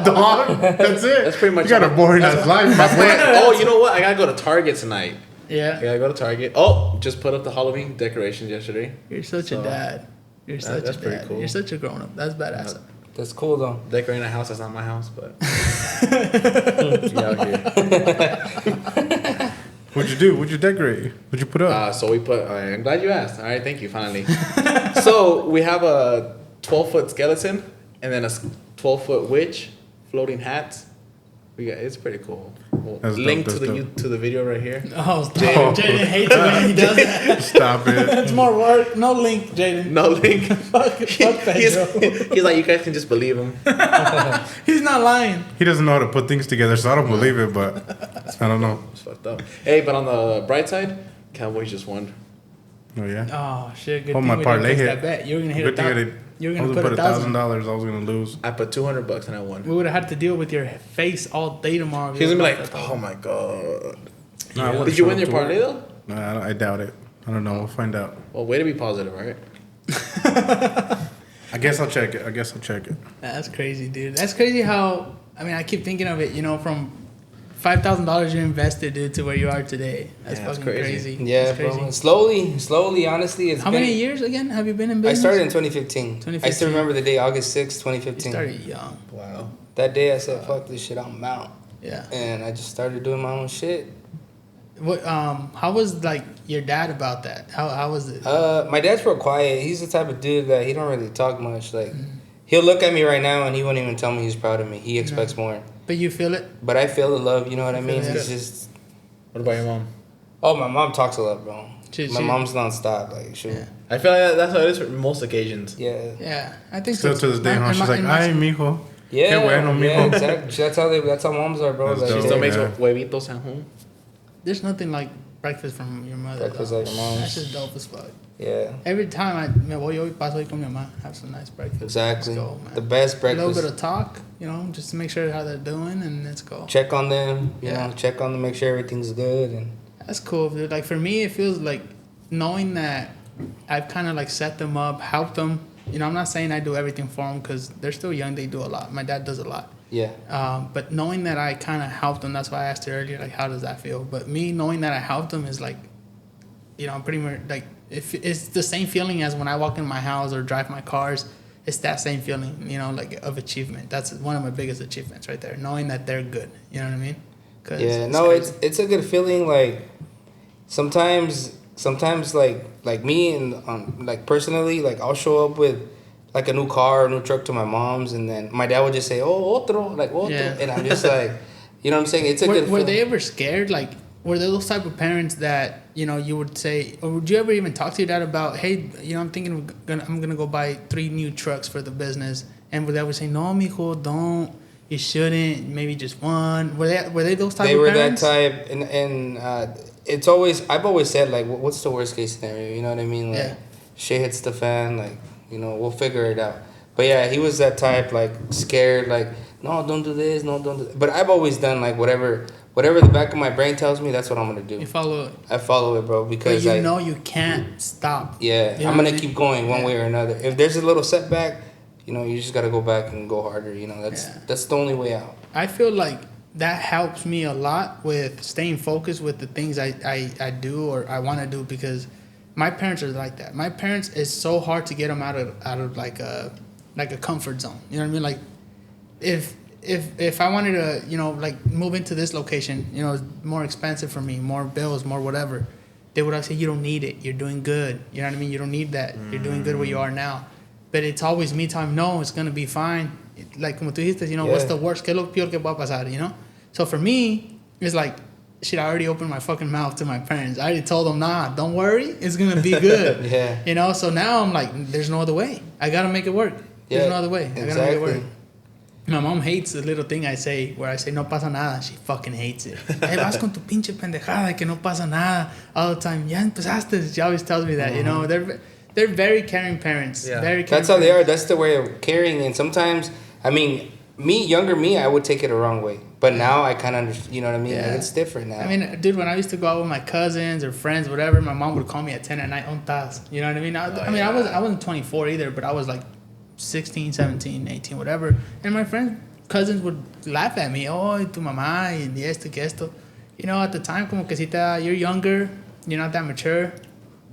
Dog? That's it? That's pretty much You got a it. boring ass life, my boy. Oh, you know what? I gotta go to Target tonight. Yeah. Yeah, I go to Target. Oh, just put up the Halloween decorations yesterday. You're such a dad. You're such that's a pretty dad. cool. You're such a grown up. That's badass. That's cool though. Decorating a house that's not my house, but we out here. What'd you do? What'd you decorate? What'd you put up? So we put. I'm glad you asked. All right, thank you. Finally. So we have a 12-foot skeleton and then a 12-foot witch, floating hats. It's pretty cool. We'll That's link dope, to that's the the video right here. Oh, Jaden hates it when he does that. Stop it. It's more work. No link, Jaden. No link. Fuck Pedro. He's like, you guys can just believe him. He's not lying. He doesn't know how to put things together, so I don't believe it, but I don't know. It's fucked up. Hey, but on the bright side, Cowboys just won. Oh, yeah? Oh shit! Good Oh, thing my we parlay didn't place hit. that bet. You were gonna hit Good thing I $1,000. did. You were I gonna was put gonna put $1,000. $1,000. I was going to lose. I put $200 and I won. We would have had to deal with your face all day tomorrow. He's gonna be like, oh my god. Nah, I would've Did you showed win up your to work. parlay though? Nah, I doubt it. I don't know. We'll find out. Well, way to be positive, right? I guess I'll check it. That's crazy, dude. That's crazy how. I mean, I keep thinking of it. You know, from $5,000 you invested, dude, to where you are today. That's Yeah, that's fucking crazy. crazy. Yeah, That's crazy. bro. Slowly, honestly. It's How been, many years again have you been in I business? started in 2015. I 2015. still remember the day, August 6th, You 2015. started young. Wow. That day I said, fuck this shit, I'm out. Yeah. And I just started doing my own shit. What? How was like your dad about that? How was it? My dad's real quiet. He's the type of dude that he don't really talk much. Like, he'll look at me right now and he won't even tell me he's proud of me. He expects more. But you feel it? But I feel the love, you know what I mean? Yeah. It's just... What about your mom? Oh, my mom talks a lot, bro. My She- mom's nonstop. Like, she... Yeah. I feel like that's how it is for most occasions. Yeah. Yeah, I think Still so. to this day, huh? In She's my- like, in my- ay, mijo. Yeah, Qué bueno, yeah, mijo. exactly. That's how moms are, bro. That's Like, She dope. still makes Yeah. huevitos at home. There's nothing like breakfast from your mother. Breakfast though. like your mom's. That's just dope as fuck. yeah, Every time I me voy hoy paso ahí con mi mamá, have some nice breakfast. exactly. Let's go, man. The best A breakfast. little bit of talk, you know, just to make sure how they're doing, and let's go. Check on them, you Yeah. know, check on them, make sure everything's good. And That's cool, dude. Like for me, it feels like knowing that I've kind of like set them up, helped them. You know, I'm not saying I do everything for them because they're still young. They do a lot. My dad does a lot. yeah, But knowing that I kind of helped them, that's why I asked you earlier, like, how does that feel? But me knowing that I helped them is like, you know, I'm pretty much like, if it's the same feeling as when I walk in my house or drive my cars. It's that same feeling, you know, like of achievement. That's one of my biggest achievements right there, knowing that they're good. You know what I mean? 'Cause yeah. it's No, crazy. it's a good feeling. Like sometimes like me and like personally, like I'll show up with like a new car, a new truck to my mom's, and then my dad would just say, "Oh, otro," like otro, Yeah. and I'm just like, you know what I'm saying? It's a Were good. they feeling. ever scared? Like, were they those type of parents that, you know, you would say, or would you ever even talk to your dad about, hey, you know, I'm thinking of I'm gonna go buy 3 new trucks for the business, and would they ever say, no, mijo, don't, you shouldn't, maybe just one? Were they those type They of were parents? that type, and it's always I've always said like, what's the worst case scenario? You know what I mean? Like, Yeah. shit hits the fan, like, you know, we'll figure it out. But yeah, he was that type, like scared, like, no, don't do this, no, don't do that. But I've always done like whatever the back of my brain tells me, that's what I'm gonna do. You follow it, I follow it, bro, but because you know you can't stop. yeah, You know I'm what gonna I mean? keep going one Yeah. way or another. If there's a little setback, you know, you just gotta go back and go harder. You know, that's the only way out. I feel like that helps me a lot with staying focused with the things I do or I want to do, because my parents are like that. My parents, it's so hard to get them out of like a comfort zone. You know what I mean? Like if I wanted to, you know, like move into this location, you know, it's more expensive for me, more bills, more whatever, they would always say, you don't need it. You're doing good. You know what I mean? You don't need that. You're doing good where you are now. But it's always me telling, no, it's going to be fine. Like, como tú dijiste, you know, what's Yeah. the worst? ¿Qué es lo peor que va a pasar? You know? So for me, it's like, shit, I already opened my fucking mouth to my parents. I already told them, nah, don't worry. It's going to be good. Yeah. You know? So now I'm like, there's no other way. I got to make it work. There's Yeah, no other way. I got to make exactly. it work. My mom hates the little thing I say where I say no pasa nada. She fucking hates it. Hey, vas con tu pinche pendejada que no pasa nada all the time. Ya empezaste. She always tells me that. You know, they're very caring parents. Yeah. Very caring That's how they parents. are. That's the way of caring. And sometimes, I mean, younger me, I would take it the wrong way. But now I kind of understand. You know what I mean? Yeah. Like, it's different now. I mean, dude, when I used to go out with my cousins or friends, whatever, my mom would call me at 10 at night. ¿Dónde? You know what I mean? I wasn't 24 either, but I was like 16, 17, 18, whatever. And my friends, cousins would laugh at me. Oh, tu mamá y esto, que esto. you know, at the time, como que si you're younger, you're not that mature,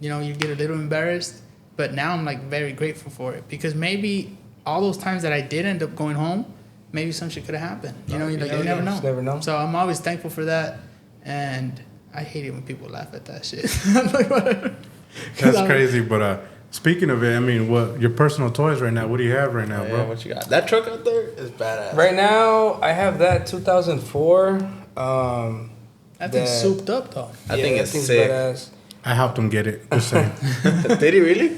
you know, you get a little embarrassed. But now I'm like very grateful for it because maybe all those times that I did end up going home, maybe some shit could have happened. You know, you never know. Never know. So I'm always thankful for that, and I hate it when people laugh at that shit. I'm like, whatever. That's crazy, but speaking of it, I mean, what your personal toys right now? What do you have right now, Yeah, bro? what you got? That truck out there is badass. Right now, I have that 2004. That thing's souped up though. I think that it's thing's sick. badass. I helped him get it. Just saying. Did he really?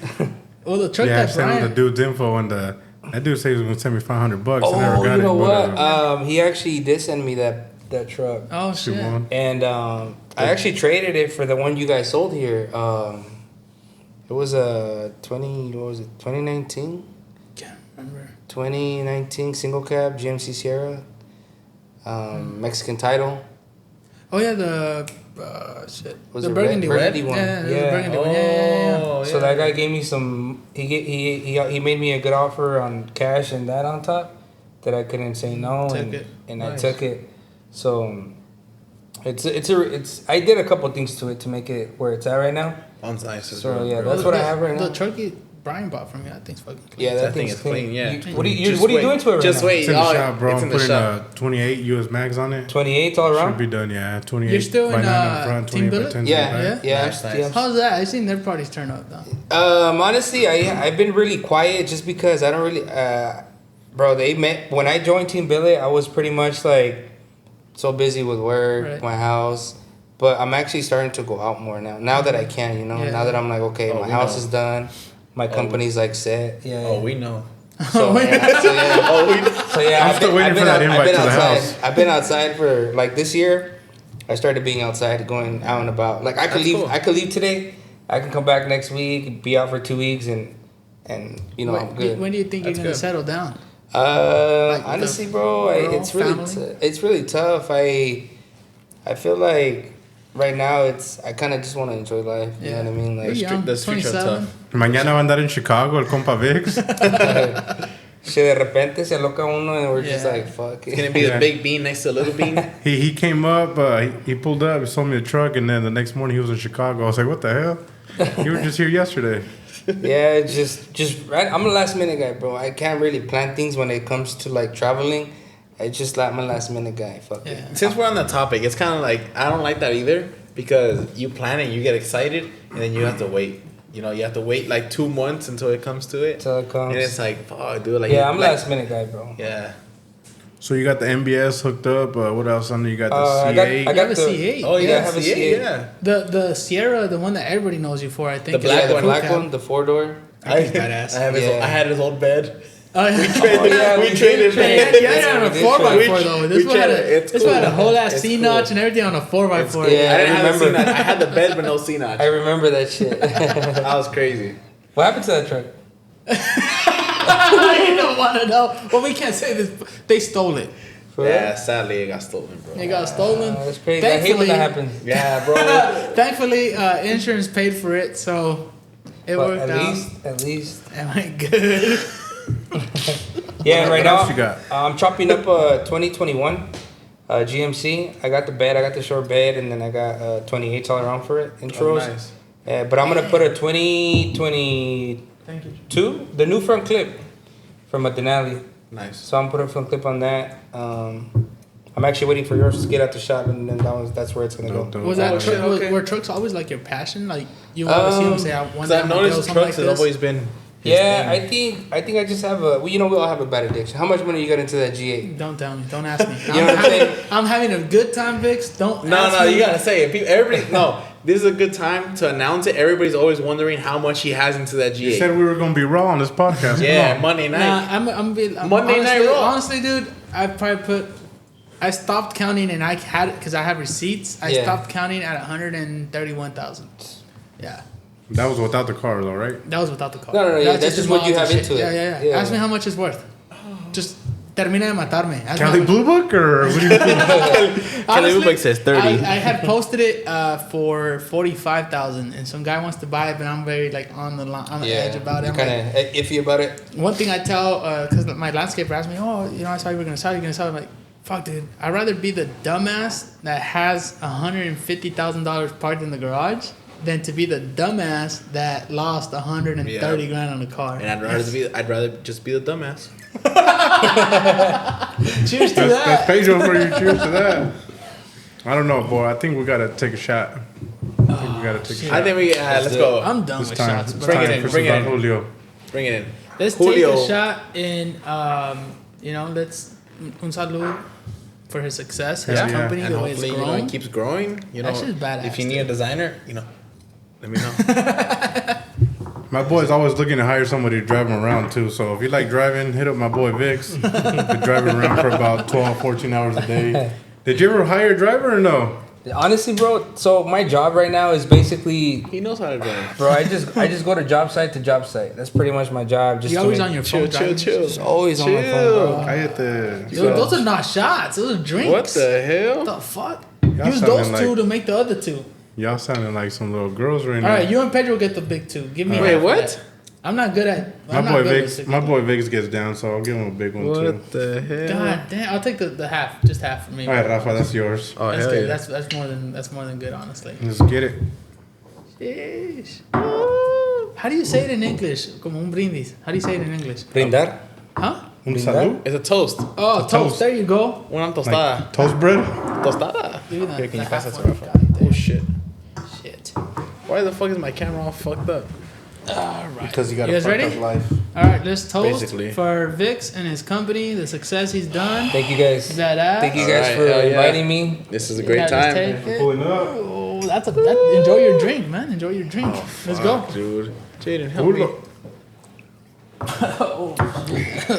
Well, the truck Yeah, I that sent him the Brian. dude's info, and that dude said he was gonna send me $500. I never Oh, got you know it. what? But, He actually did send me that truck. Oh she shit. won. And I actually traded it for the one you guys sold here. It was a 2019? Can't remember. 2019 single cab GMC Sierra. Mexican title. Oh yeah, the shit. Was the it burgundy burgundy one. one? Yeah, the Yeah. burgundy one. Yeah. Oh, So that guy gave me some. He made me a good offer on cash and that on top that I couldn't say no, Took it. and Nice. I took it. So it's I did a couple things to it to make it where it's at right now. Sounds nice as So well, yeah, bro. that's what I have right now. The truck Brian bought from me, that thing's fucking clean. Yeah, That thing thing's is clean, yeah. What are you Just what are you wait. doing to it right Just now? wait. It's in the Oh, shop, bro. it's I'm in the putting shop. 28 US mags on it. 28 all Should around. be done, yeah. 28 You're still by in, 9 up front, Team 28 by Billet? 10 Yeah, back. yeah, yeah. Nice, nice. yeah. How's that? I seen their parties turn up though. Honestly, I've been really quiet just because I don't really, bro. They met when I joined Team Billet. I was pretty much like so busy with work, Right. my house. But I'm actually starting to go out more now. Now that I can, you know. Yeah. Now that I'm like, okay, Oh, my we house know. is done, my company's like set. Yeah. Oh, we know. So, yeah. Oh, we know. So yeah, I'm still waiting for that invite to the outside. house. I've been outside for like this year. I started being outside, going out and about. Like I could That's leave. cool. I could leave today. I can come back next week, be out for 2 weeks, and you know I'm good. When do you think That's you're gonna good. settle down? Honestly, Honestly, bro, girl, it's really family? it's really tough. I feel like right now I kind of just want to enjoy life. You know what I mean? You're Like young, the streets are 27. tough. Mañana va a andar en Chicago el compa Vix. shit, de repente se aloca uno, and we're just Yeah. like, fuck It's gonna it. be Yeah. the big bean next to the little bean. He came up, he pulled up, he sold me a truck, and then the next morning he was in Chicago. I was like, what the hell? You were just here yesterday. Yeah, it's just right. I'm a last minute guy, bro. I can't really plan things when it comes to like traveling. I just like my last minute guy. Fuck it. Yeah. Since we're on the topic, it's kind of like I don't like that either because you plan it, you get excited, and then you have to wait. You know, you have to wait like 2 months until it comes to it, Till it comes. and it's like, fuck, dude. Like, Yeah, I'm like, last minute guy, bro. Yeah. So you got the MBS hooked up. What else? I know you got the I C8. got You have a the C8. Oh Yeah, yeah, I have a C8, C8. yeah. The Sierra, the one that everybody knows you for, I think. The is black the one. black Cab. one, the 4-door. I, badass. I have his. Yeah. I had his old bed. Oh, yeah. We traded. Yeah, yeah, on a We did 4x4 trade. though. We This one had traded. It's this one had a cool. whole ass It's C cool. notch and everything on a 4x4. Yeah. I didn't have a remember. C notch. I had the bed but no C notch. I remember that shit. That was crazy. What happened to that truck? You don't want to know. Well, we can't say this. They stole it. For Yeah, real? sadly it got stolen, bro. It got stolen. That's crazy. I hate when that happens. Yeah, bro. Thankfully, insurance paid for it, so it But worked at out. least. It went good. Yeah, right What now else you got? I'm chopping up a 2021 GMC. I got the bed, I got the short bed, and then I got 28s all around for it. Intros. Oh, nice. But I'm gonna put a 2022, Thank you. the new front clip from a Denali. Nice. So I'm putting a front clip on that. I'm actually waiting for yours to get out the shop, and then that's where it's gonna go. Dope. Was that Oh, shit, okay. were trucks always like your passion? Like you always see them say, "I want Because that I've one to noticed go trucks something has like always this." been. his Yeah, thing. I think I just have a. Well, you know, we all have a bad addiction. How much money you got into that G8? Don't tell me. Don't ask me. You know what I'm saying? I'm having a good time, Vix. Don't. No, ask no, me. you gotta say it. People, everybody, no. This is a good time to announce it. Everybody's always wondering how much he has into that You G8. said we were gonna be raw on this podcast. Yeah, Come on. Monday night. Nah, I'm Monday honestly, Night Raw. Honestly, dude, I stopped counting and I had it because I have receipts. I Yeah. stopped counting at 131,000. Yeah, That was without the car, though, right? that was without the car. No, yeah, that's just what you mods and have shit. into it. Yeah, yeah, Yeah. Ask me how much it's worth. Just termina de matarme. Ask me how Cali much- Blue Book, or what do you think? Honestly, Book says 30. I had posted it for 45,000, and some guy wants to buy it, but I'm very like on the edge about it. You're I'm kind like, of iffy about it. one thing I tell, because my landscaper asked me, "Oh, you know, I saw you were gonna sell. You're gonna sell." I'm like, fuck, dude, I'd rather be the dumbass that has $150,000 parked in the garage than to be the dumbass that lost 130 grand on a car. And I'd rather just be the dumbass. Cheers to that. That's Pedro for you. Cheers to that. I don't know, boy. I think we gotta take a shot. I think we let's go. I'm done with shots. It's Bro. Bring it time in, for bring it in. Julio. Bring it in. Let's Julio. take a shot in, let's un salud for his success, his Yeah. company, And the way it's hopefully, grown. it keeps growing. That shit's badass, if you need a designer, let me know. My boy's always looking to hire somebody to drive him around too. So if you like driving, hit up my boy Vix. Been driving around for about 12, 14 hours a day. Did you ever hire a driver or no? Honestly, bro, so my job right now is basically, He knows how to drive. bro, I just go to job site to job site. That's pretty much my job. Just You're to always make- on your phone. driving. Just always on my phone, bro. Cállate. Dude, those are not shots. Those are drinks. What the hell? What the fuck? Y'all Use sounding those two like- to make the other two. Y'all sounding like some little girls right All now. right, you and Pedro get the big two. Give me. Wait, half of what? that. I'm not good at. My I'm not boy good Vix. with My boy Vix gets down, so I'll give him a big one too. What the hell? God damn! I'll take the half, just half for me. All right, Rafa, that's yours. Oh, That's hell good. yeah. That's more than good, honestly. Let's get it. Sheesh. How do you say it in English? Como un brindis. How do you say it in English? Brindar. Huh? Un Brindar? salud. It's a toast. Oh, toast. There you go. Una tostada. Like toast bread. Tostada. Give me that. Here, can you the pass half that to one. Rafa? God damn. Oh, shit. Shit. Why the fuck is my camera all fucked up? All right. Because you got You a guys fucked ready? up life. All right, let's toast Basically. for Vix and his company, the success he's done. Thank you guys. Badass. Thank you guys Alright, for hell yeah. inviting me. This is a Yeah, great just time. take it. Pulling up. Oh, enjoy your drink, man. Enjoy your drink. Let's go. Fuck, dude. Jaden, help me. Julio.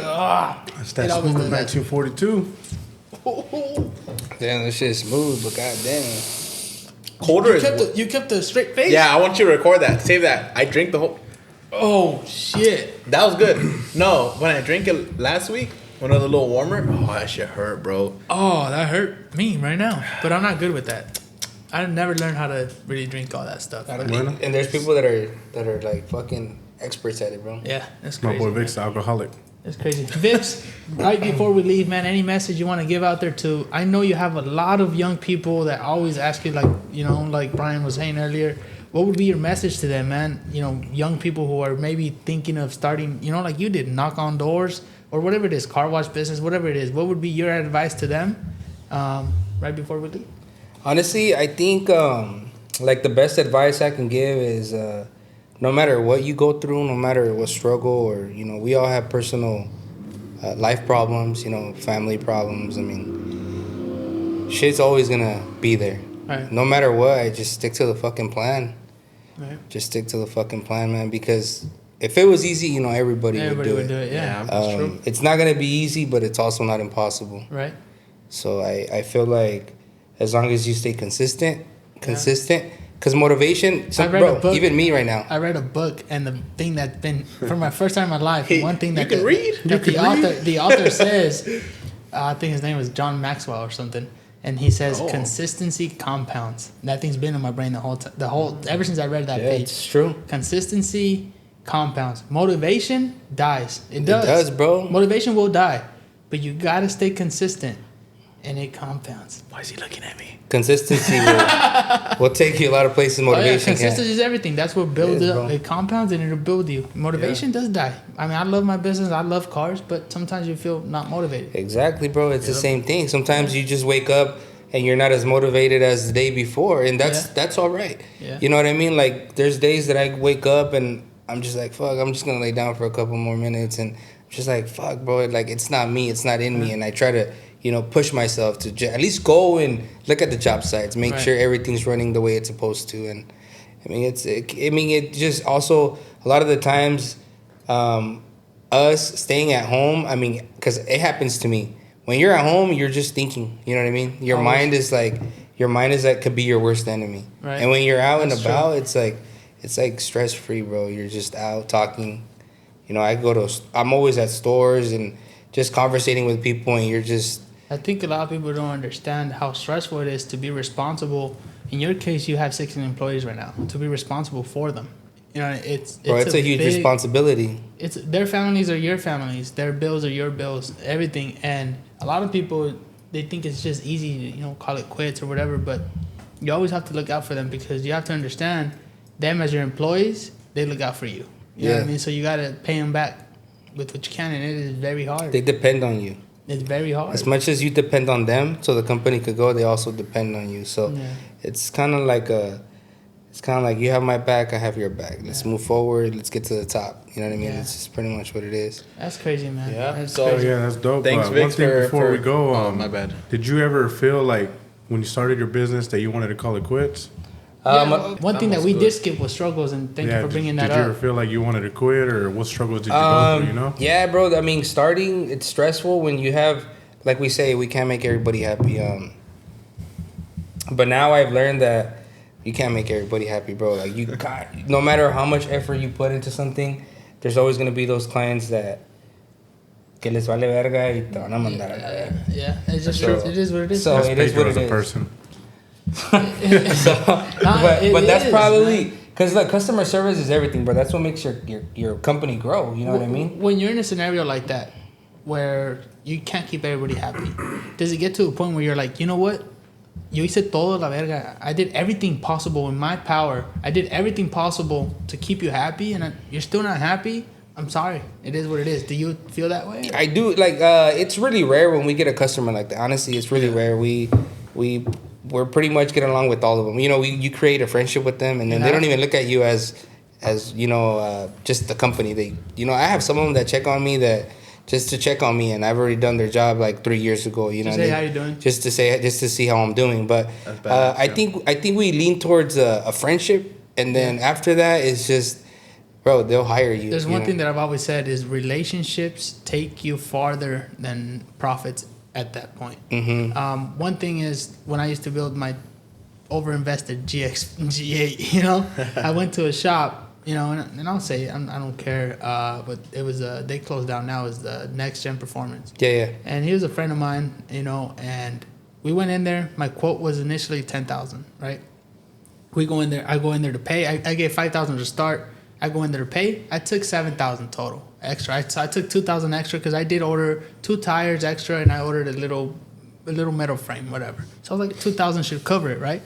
Ah, That's that It always smooth does that. 1942. Damn, this shit's smooth, but goddamn. Colder is. you kept a straight face? Yeah, I want you to record that. Save that. I drink the whole. Oh, shit. That was good. No, when I drank it last week, when it was a little warmer, oh, that shit hurt, bro. Oh, that hurt me right now. But I'm not good with that. I never learned how to really drink all that stuff. Bueno. And there's people that are like fucking experts at it, bro. Yeah, that's My crazy. boy Vic's the alcoholic. That's crazy. Vix, right before we leave, man, any message you want to give out there to? I know you have a lot of young people that always ask you, like Brian was saying earlier, what would be your message to them, man? Young people who are maybe thinking of starting, like you did, knock on doors or whatever it is, car wash business, whatever it is. What would be your advice to them right before we leave? Honestly, I think like the best advice I can give is no matter what you go through, no matter what struggle or we all have personal life problems, family problems. I mean, shit's always gonna be there. Right. No matter what, I just stick to the fucking plan. Right. Just stick to the fucking plan, man. Because if it was easy, everybody would do it. Yeah. that's true. It's not gonna be easy, but it's also not impossible. Right. So I feel like as long as you stay consistent, because motivation, I read a book. even me right now. I read a book, and the thing that's been for my first time in my life, Hey, one thing you that can read? that the author says, I think his name was John Maxwell or something, and he says Oh. consistency compounds. That thing's been in my brain ever since I read that Yeah, page. it's true. Consistency compounds. Motivation dies. It does. It does, bro. Motivation will die, but you gotta stay consistent, and it compounds. Why is he looking at me? Consistency will take you a lot of places. Oh, yeah, Motivation consistency can't. is everything. That's what builds It is, it. bro. It compounds and it'll build you. Motivation does die. I mean, I love my business. I love cars, but sometimes you feel not motivated. Exactly, bro. It's the same thing. Sometimes you just wake up and you're not as motivated as the day before, and that's all right. Yeah. You know what I mean? Like there's days that I wake up and I'm just like, fuck, I'm just gonna lay down for a couple more minutes, and I'm just like, fuck, bro, like it's not me, it's not in me, and I try to push myself to at least go and look at the job sites, make Right. sure everything's running the way it's supposed to, and I mean it just also a lot of the times us staying at home, I mean, because it happens to me. When you're at home, you're just thinking. You know what I mean? Your Always. mind is that could be your worst enemy. Right. And when you're out and That's about, it's like stress free, bro. You're just out talking. I'm always at stores and just conversating with people, and you're just. I think a lot of people don't understand how stressful it is to be responsible. In your case, you have 16 employees right now. To be responsible for them, it's It's a huge big- responsibility. It's their families are your families, their bills are your bills, everything. And a lot of people they think it's just easy to, you know, call it quits or whatever. But you always have to look out for them, because you have to understand them as your employees. They look out for you. You know what I mean? So you gotta pay them back with what you can, and it is very hard. They depend on you. It's very hard. As much as you depend on them, so the company could go, they also depend on you. So it's kind of like you have my back, I have your back. Let's move forward. Let's get to the top. You know what I mean? Yeah. It's just pretty much what it is. That's crazy, man. Yeah. That's So crazy. Yeah, that's dope. Thanks, One Vic, thing before we go, my bad. Did you ever feel like when you started your business that you wanted to call it quits? One thing that we good. did skip was struggles, and thank you for bringing that Did you ever up. feel like you wanted to quit, or what struggles did you go through? You know? Yeah, bro. I mean, starting, it's stressful when you have, like we say, we can't make everybody happy. But now I've learned that you can't make everybody happy, bro. Like you got, no matter how much effort you put into something, there's always gonna be those clients that que les vale verga y te van a mandar a la verga. Yeah, it's just So- it is what it is. so- That's it is Pedro what as it a is. person. But that's is, probably man. because like customer service is everything, bro. That's what makes your company grow. You know what I mean? When you're in a scenario like that, where you can't keep everybody happy, does it get to a point where you're like, you know what? Yo hice todo la verga. I did everything possible in my power. I did everything possible to keep you happy, and you're still not happy. I'm sorry. It is what it is. Do you feel that way? I do. Like it's really rare when we get a customer like that. Honestly, it's really rare. We're pretty much getting along with all of them. You know, you create a friendship with them, and then they don't even look at you as you know, just the company. They, you know, I have some of them that check on me that just to check on me, and I've already done their job like 3 years ago. You know, Just say how you doing. just to see how I'm doing. But That's badass, I think we lean towards a friendship, and then after that, it's just, bro, they'll hire you. There's you one know? thing that I've always said is relationships take you farther than profits at that point. Mm-hmm. One thing is when I used to build my overinvested G8, you know, I went to a shop, you know, and I'll say I don't care, but it was they closed down now. Is the Next Gen Performance. Yeah. And he was a friend of mine, you know, and we went in there. My quote was initially 10,000, right? We go in there. I go in there to pay. I gave 5,000 to start. I go in there to pay. I took 7,000 total extra. I took 2,000 extra because I did order 2 tires extra, and I ordered a little metal frame, whatever. So I was like, 2,000 should cover it, right?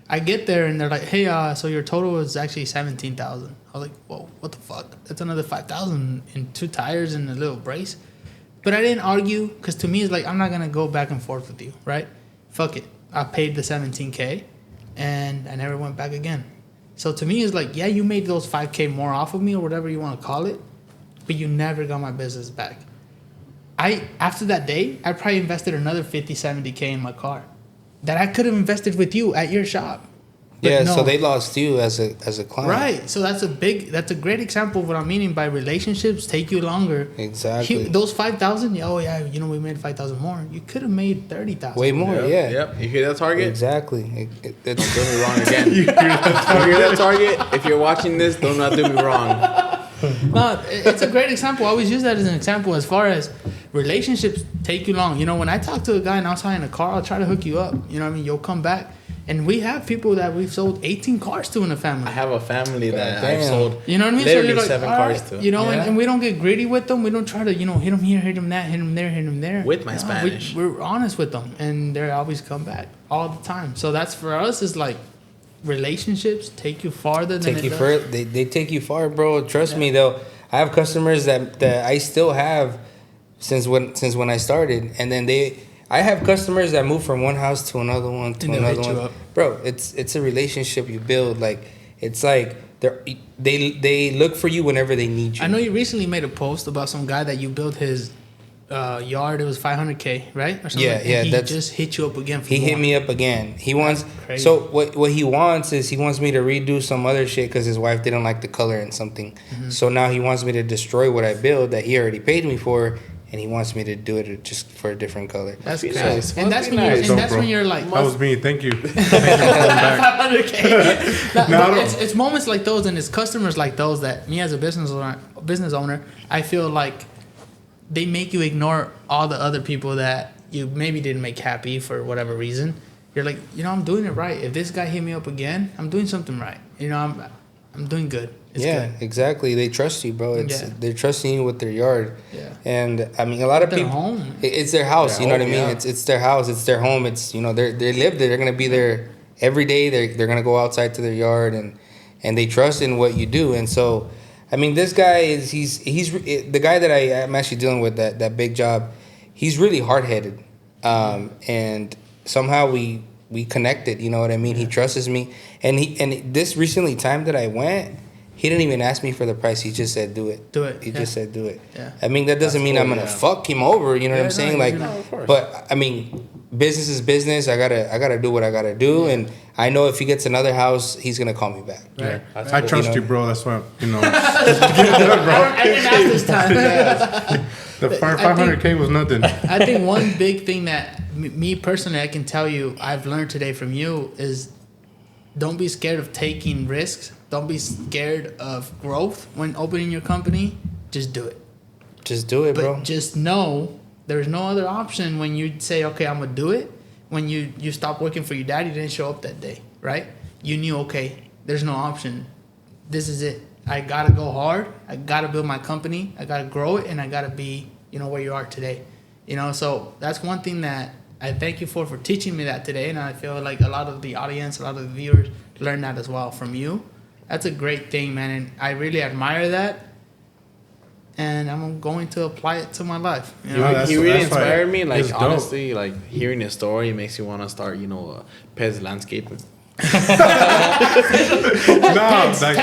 I get there and they're like, hey, so your total is actually 17,000. I was like, whoa, what the fuck? That's another 5,000 in 2 tires and a little brace. But I didn't argue because to me it's like, I'm not gonna go back and forth with you, right? Fuck it. I paid the 17K and I never went back again. So to me it's like, yeah, you made those 5K more off of me or whatever you want to call it, but you never got my business back. After that day, I probably invested another 50, 70K in my car that I could have invested with you at your shop. But Yeah, no. so they lost you as a client. Right. So that's a great example of what I'm meaning by relationships take you longer. Exactly. Those 5,000, oh yeah, you know, we made 5,000 more. You could have made 30,000. Way more, yeah. Yep. You hear that, Target? Exactly. Don't do me wrong again. You hear that, Target? If you're watching this, do not do me wrong. No, it's a great example. I always use that as an example as far as relationships take you long. You know, when I talk to a guy and I'm selling a car, I'll try to hook you up. You know what I mean? You'll come back. And we have people that we've sold 18 cars to in the family. I have a family that Damn. I've sold You know what I mean? literally so you're like, 7 all cars right, to. You know, Yeah. and we don't get greedy with them. We don't try to, you know, hit them here, hit them that, hit them there, hit them there. With my Spanish. We're honest with them, and they always come back all the time. So that's for us is like relationships take you farther than Take it you does. further. They take you far, bro. Trust me, though. I have customers that I still have since when I started, and then I have customers that move from one house to another one to And they'll another hit you one. up. Bro, it's a relationship you build. Like it's like they look for you whenever they need you. I know you recently made a post about some guy that you built his yard. It was 500K, right? Or something. Yeah, And yeah, He that's- just hit you up again. For He hit more. me up again. He wants crazy. so what he wants is he wants me to redo some other shit because his wife didn't like the color and something. Mm-hmm. So now he wants me to destroy what I build that he already paid me for, and he wants me to do it just for a different color. That's Must be crazy. nice. And that's Must be when nice. you're, Dope, and that's bro. when you're like, That was me. Thank you. Thank you for calling back. 500K. No, I don't- It's moments like those and it's customers like those that me as a business owner, I feel like they make you ignore all the other people that you maybe didn't make happy for whatever reason. You're like, you know, I'm doing it right. If this guy hit me up again, I'm doing something right. You know, I'm doing good. It's yeah, good. exactly. They trust you, bro. They're trusting you with their yard. Yeah. And I mean, a lot of Their people. home. It's their house. Their You know what I home, mean? yeah. It's their house. It's their home. It's, you know, they live there. They're gonna be there every day. They're gonna go outside to their yard and they trust in what you do. And so, I mean, this guy is he's the guy that I'm actually dealing with that big job. He's really hard headed, and somehow we connected. You know what I mean? He trusts me, and this recently time that I went. He didn't even ask me for the price. He just said, "Do it." Do it. He just said, "Do it." Yeah. I mean, that doesn't mean I'm gonna fuck him over. You know what I'm saying? Like, of course. but I mean, business is business. I gotta do what I gotta do, and I know if he gets another house, he's gonna call me back. Yeah. That's I cool. trust You know? you, bro. That's why, you know. I didn't ask this time. The 500K was nothing. I think one big thing that me personally, I can tell you, I've learned today from you is don't be scared of taking risks. Don't be scared of growth when opening your company. Just do it. Just do it, But bro. just know there's no other option when you say, okay, I'm going to do it. When you stop working for your dad, you didn't show up that day, right? You knew, okay, there's no option. This is it. I got to go hard. I got to build my company. I got to grow it, and I got to be, you know, where you are today. You know, so that's one thing that I thank you for teaching me that today, and I feel like a lot of the audience, a lot of the viewers learned that as well from you. That's a great thing, man, and I really admire that, and I'm going to apply it to my life. You know? Yeah, He really that's why inspired me. Like, it's dope. honestly, like hearing his story makes you want to start, you know, Pez landscaping. Nah, like,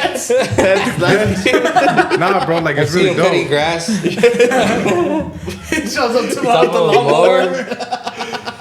nah, bro. Like, I it's see really him cutting dope. grass. It shows up tomorrow with the Oh, lawnmower. Lord.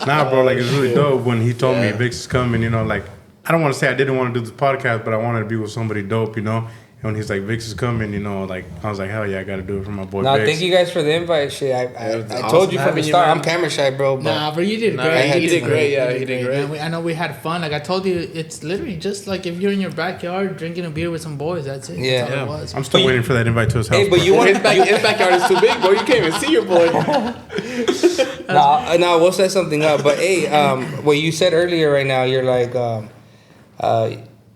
Nah, bro. Like, it's really dope when he told me Vix is coming. You know, like, I don't want to say I didn't want to do this podcast, but I wanted to be with somebody dope. You know. And when he's like, Vix is coming, you know, like, I was like, hell yeah, I got to do it for my boy No, Vix. thank you guys for the invite. Shit, I awesome told you from the having you, start. man. I'm camera shy, bro. But Nah, bro, you did Nah, great. he did great, yeah, You he did great. man. I know we had fun. Like I told you, it's literally just like if you're in your backyard drinking a beer with some boys. That's it. Yeah. That's all Yeah. it was. I'm still waiting for that invite to his house. hey, but bro. you want His backyard is too big, bro. You can't even see your boy. No, we'll set something up. But hey, what you said earlier right now, you're like,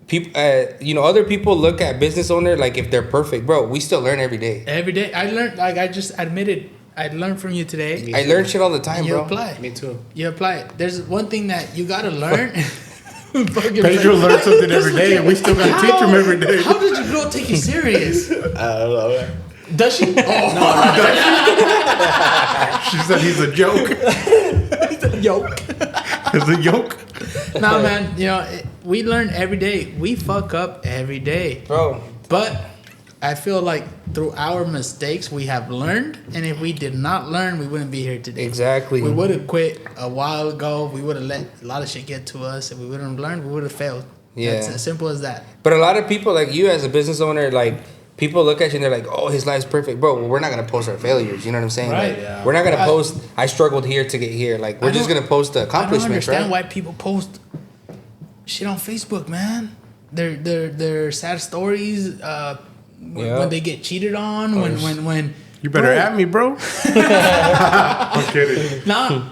people, you know, other people look at business owner like if they're perfect, bro. We still learn every day. Every day, I learned. Like I just admitted, I learned from you today. I learn shit all the time, And you bro. apply. Me too. You apply it. There's one thing that you gotta learn. Pedro learns something every day, and we still got to teach him every day. How did your girl take you serious? I don't know. Does she? Oh, She said he's a joke. yoke. He's a yoke. Nah, man. You know, we learn every day. We fuck up every day. Bro, But I feel like through our mistakes, we have learned. And if we did not learn, we wouldn't be here today. exactly. We would have quit a while ago. We would have let a lot of shit get to us. If we wouldn't have learned, we would have failed. Yeah. It's as simple as that. But a lot of people, like you as a business owner, like people look at you and they're like, "Oh, his life's perfect, bro." Well, we're not gonna post our failures. You know what I'm saying? Right. Like, Yeah. we're not gonna post. I struggled here to get here. Like we're just gonna post the I don't accomplishments, understand right? why people post shit on Facebook, man. Their sad stories. When they get cheated on. When You better Bro. at me, bro. I'm kidding. Nah.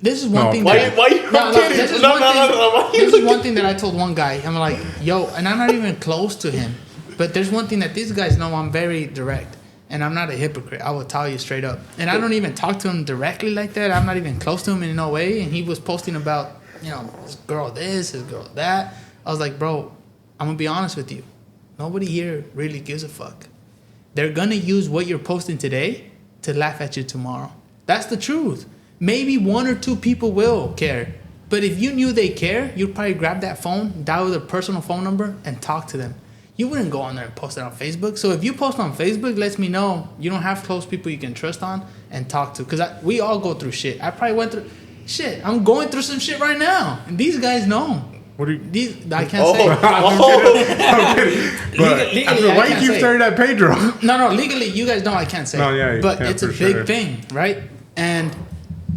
This is one No, thing. Why that, you- why you- I'm kidding. This is No, one no, thing. no, no, why you This is one thing that I told one guy. I'm like, yo, and I'm not even close to him. But there's one thing that these guys know. I'm very direct, and I'm not a hypocrite. I will tell you straight up. And I don't even talk to him directly like that. I'm not even close to him in no way. And he was posting about, you know, his girl this, his girl that. I was like, bro, I'm gonna be honest with you. Nobody here really gives a fuck. They're gonna use what you're posting today to laugh at you tomorrow. That's the truth. Maybe one or two people will care. But if you knew they care, you'd probably grab that phone, dial their personal phone number, and talk to them. You wouldn't go on there and post it on Facebook. So if you post on Facebook, lets me know you don't have close people you can trust on and talk to. Because we all go through shit. I probably went through shit. I'm going through some shit right now. And these guys know. What do you? I can't say. I'm kidding. But Legally, I why you can't keep say. staring at Pedro? No, legally, you guys know I can't say. No, yeah, but yeah, it's a for big sure. thing, right? And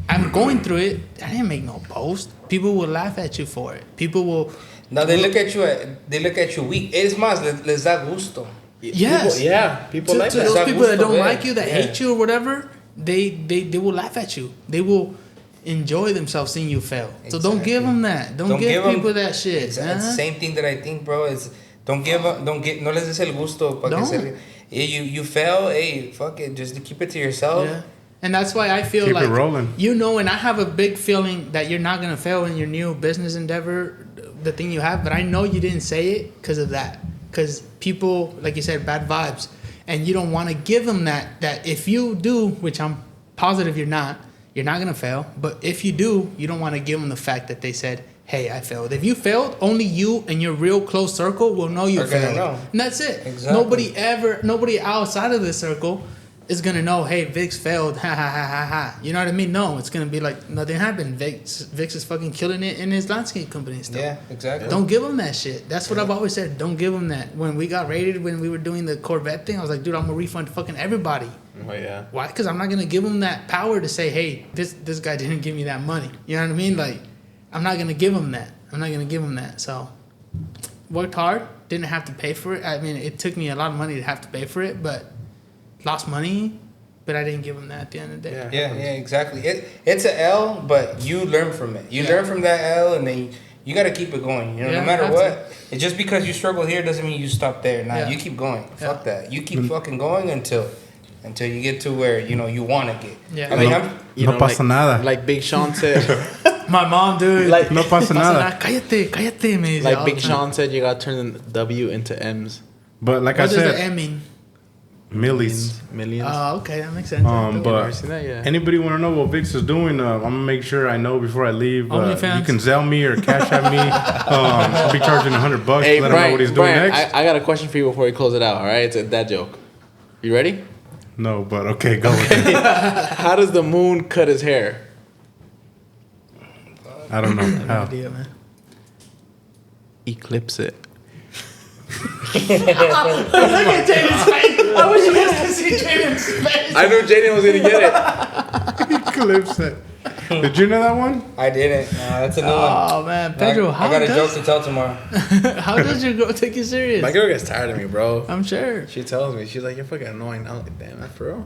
I'm going through it. I didn't make no post. People will laugh at you for it. People will. Now they look at you. They look at you weak. Es más, les da gusto. Yes. People To like that. those people that don't Yeah. like you, that Yeah. hate you or whatever, they will laugh at you. They will enjoy themselves seeing you fail. So don't give them that. Don't give give 'em- people that shit. It's the same thing that I think, bro. Is Don't give up. Don't get. No les des el gusto. Pa que se, you fail. Hey, fuck it. Just keep it to yourself. Yeah. And that's why I feel Keep like it rolling. and I have a big feeling that you're not gonna fail in your new business endeavor, the thing you have. But I know you didn't say it because of that. Because people, like you said, bad vibes, and you don't want to give them that. That if you do, which I'm positive you're not gonna fail. But if you do, you don't want to give them the fact that they said, "Hey, I failed." If you failed, only you and your real close circle will know you failed, and that's it. Exactly. Nobody outside of the circle is gonna know, hey, Vix failed, ha ha ha ha ha. You know what I mean? No, it's gonna be like nothing happened. Vix is fucking killing it in his landscape company and stuff. Yeah, exactly. Don't give him that shit. That's what I've always said. Don't give him that. When we got rated, when we were doing the Corvette thing, I was like, dude, I'm gonna refund fucking everybody. Oh yeah. Why? Because I'm not gonna give him that power to say, hey, this guy didn't give me that money. You know what I mean? Like, I'm not gonna give him that. So, worked hard. Didn't have to pay for it. I mean, it took me a lot of money to have to pay for it, but lost money. But I didn't give him that at the end of the day. Yeah, exactly. It's an L, but you learn from it. You learn from that L, and then you got to keep it going. You know, no matter what. It's just because you struggle here doesn't mean you stop there. Nah, you keep going. Fuck that. You keep fucking going until you get to where you want to get. Yeah. I mean, No pasa nada. Like Big Sean said. My mom, dude. Like No pasa nada. Cállate, me dice Like all Big the time. Sean said, you gotta turn the W into M's. But like What I does the said, M mean? millies. Millions. Oh, okay, that makes sense. But seen that, yeah. anybody want to know what Vix is doing? I'm gonna make sure I know before I leave. OnlyFans. You can Zelle me or cash at me. I'll be charging $100. Hey, Let him know what he's doing Brian, next. I got a question for you before we close it out. All right, it's a dad joke. You ready? No, but okay, go with it. How does the moon cut his hair? I don't know No how. idea, man. Eclipse it. Look at Jaden's face. I wish you guys could see Jaden's face. I knew Jaden was gonna get it. Eclipse it. Did you know that one? I didn't. That's a new one. Oh man, Pedro, I got a joke to tell tomorrow. how does your girl take you serious? My girl gets tired of me, bro. I'm sure. She tells me, she's like, "You're fucking annoying." I'm like, "Damn, that's for real."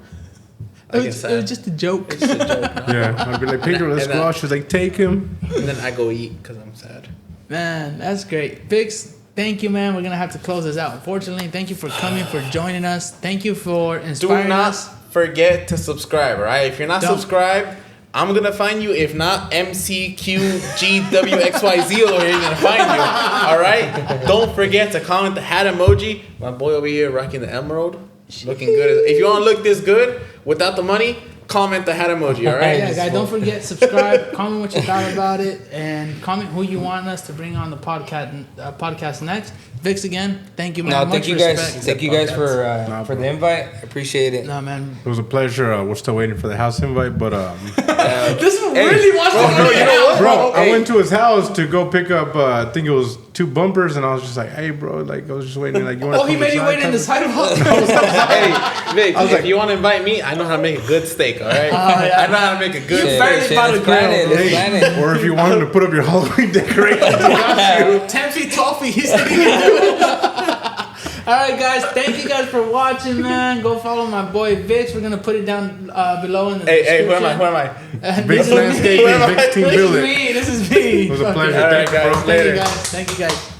I It get was sad. just a joke. It's just a joke. No. Yeah. I'd be like, Pedro, let's And go then- out. She's like, take him. And then I go eat because I'm sad. Man, that's great. Vix, thank you, man. We're going to have to close this out. Unfortunately, thank you for coming, for joining us. Thank you for Do inspiring not us. forget to subscribe, all right? If you're not Don't. subscribed, I'm going to find you. If not, MCQGWXYZ over here, you're going to find you, all right? Don't forget to comment the hat emoji. My boy over here rocking the emerald. Looking good. If you want to look this good without the money, comment the hat emoji, all right? Yeah, guys, don't forget, subscribe, comment what you thought about it, and comment who you want us to bring on the podcast next. Vix, again, thank you, man. No, Much thank you guys. respect. Thank you guys for the invite. I appreciate it. No, man. It was a pleasure. We're still waiting for the house invite, but This really wants to no, you know what? bro, I Hey. went to his house to go pick up. I think it was 2 bumpers, and I was just like, "Hey, bro, like I was just waiting. Like, you want to?" Oh, he made you wait in the sidewalk? Hey, Vic, if you want to invite me, I know how to make a good steak, all right? yeah. I know how to make a good You steak. barely bought a Let's plan grill. it. Let's plan it. Or if you wanted to put up your Halloween decorations, I got you. 10 feet, 12 feet. He said he can do it. All right, guys. Thank you guys for watching, man. Go follow my boy Vix. We're gonna put it down below in the Hey, who description. am I? Big landscaping, big team This is building. me. This is me. It was a pleasure. All right, Thank you, bro. guys. Thank you Later. guys. Thank you guys.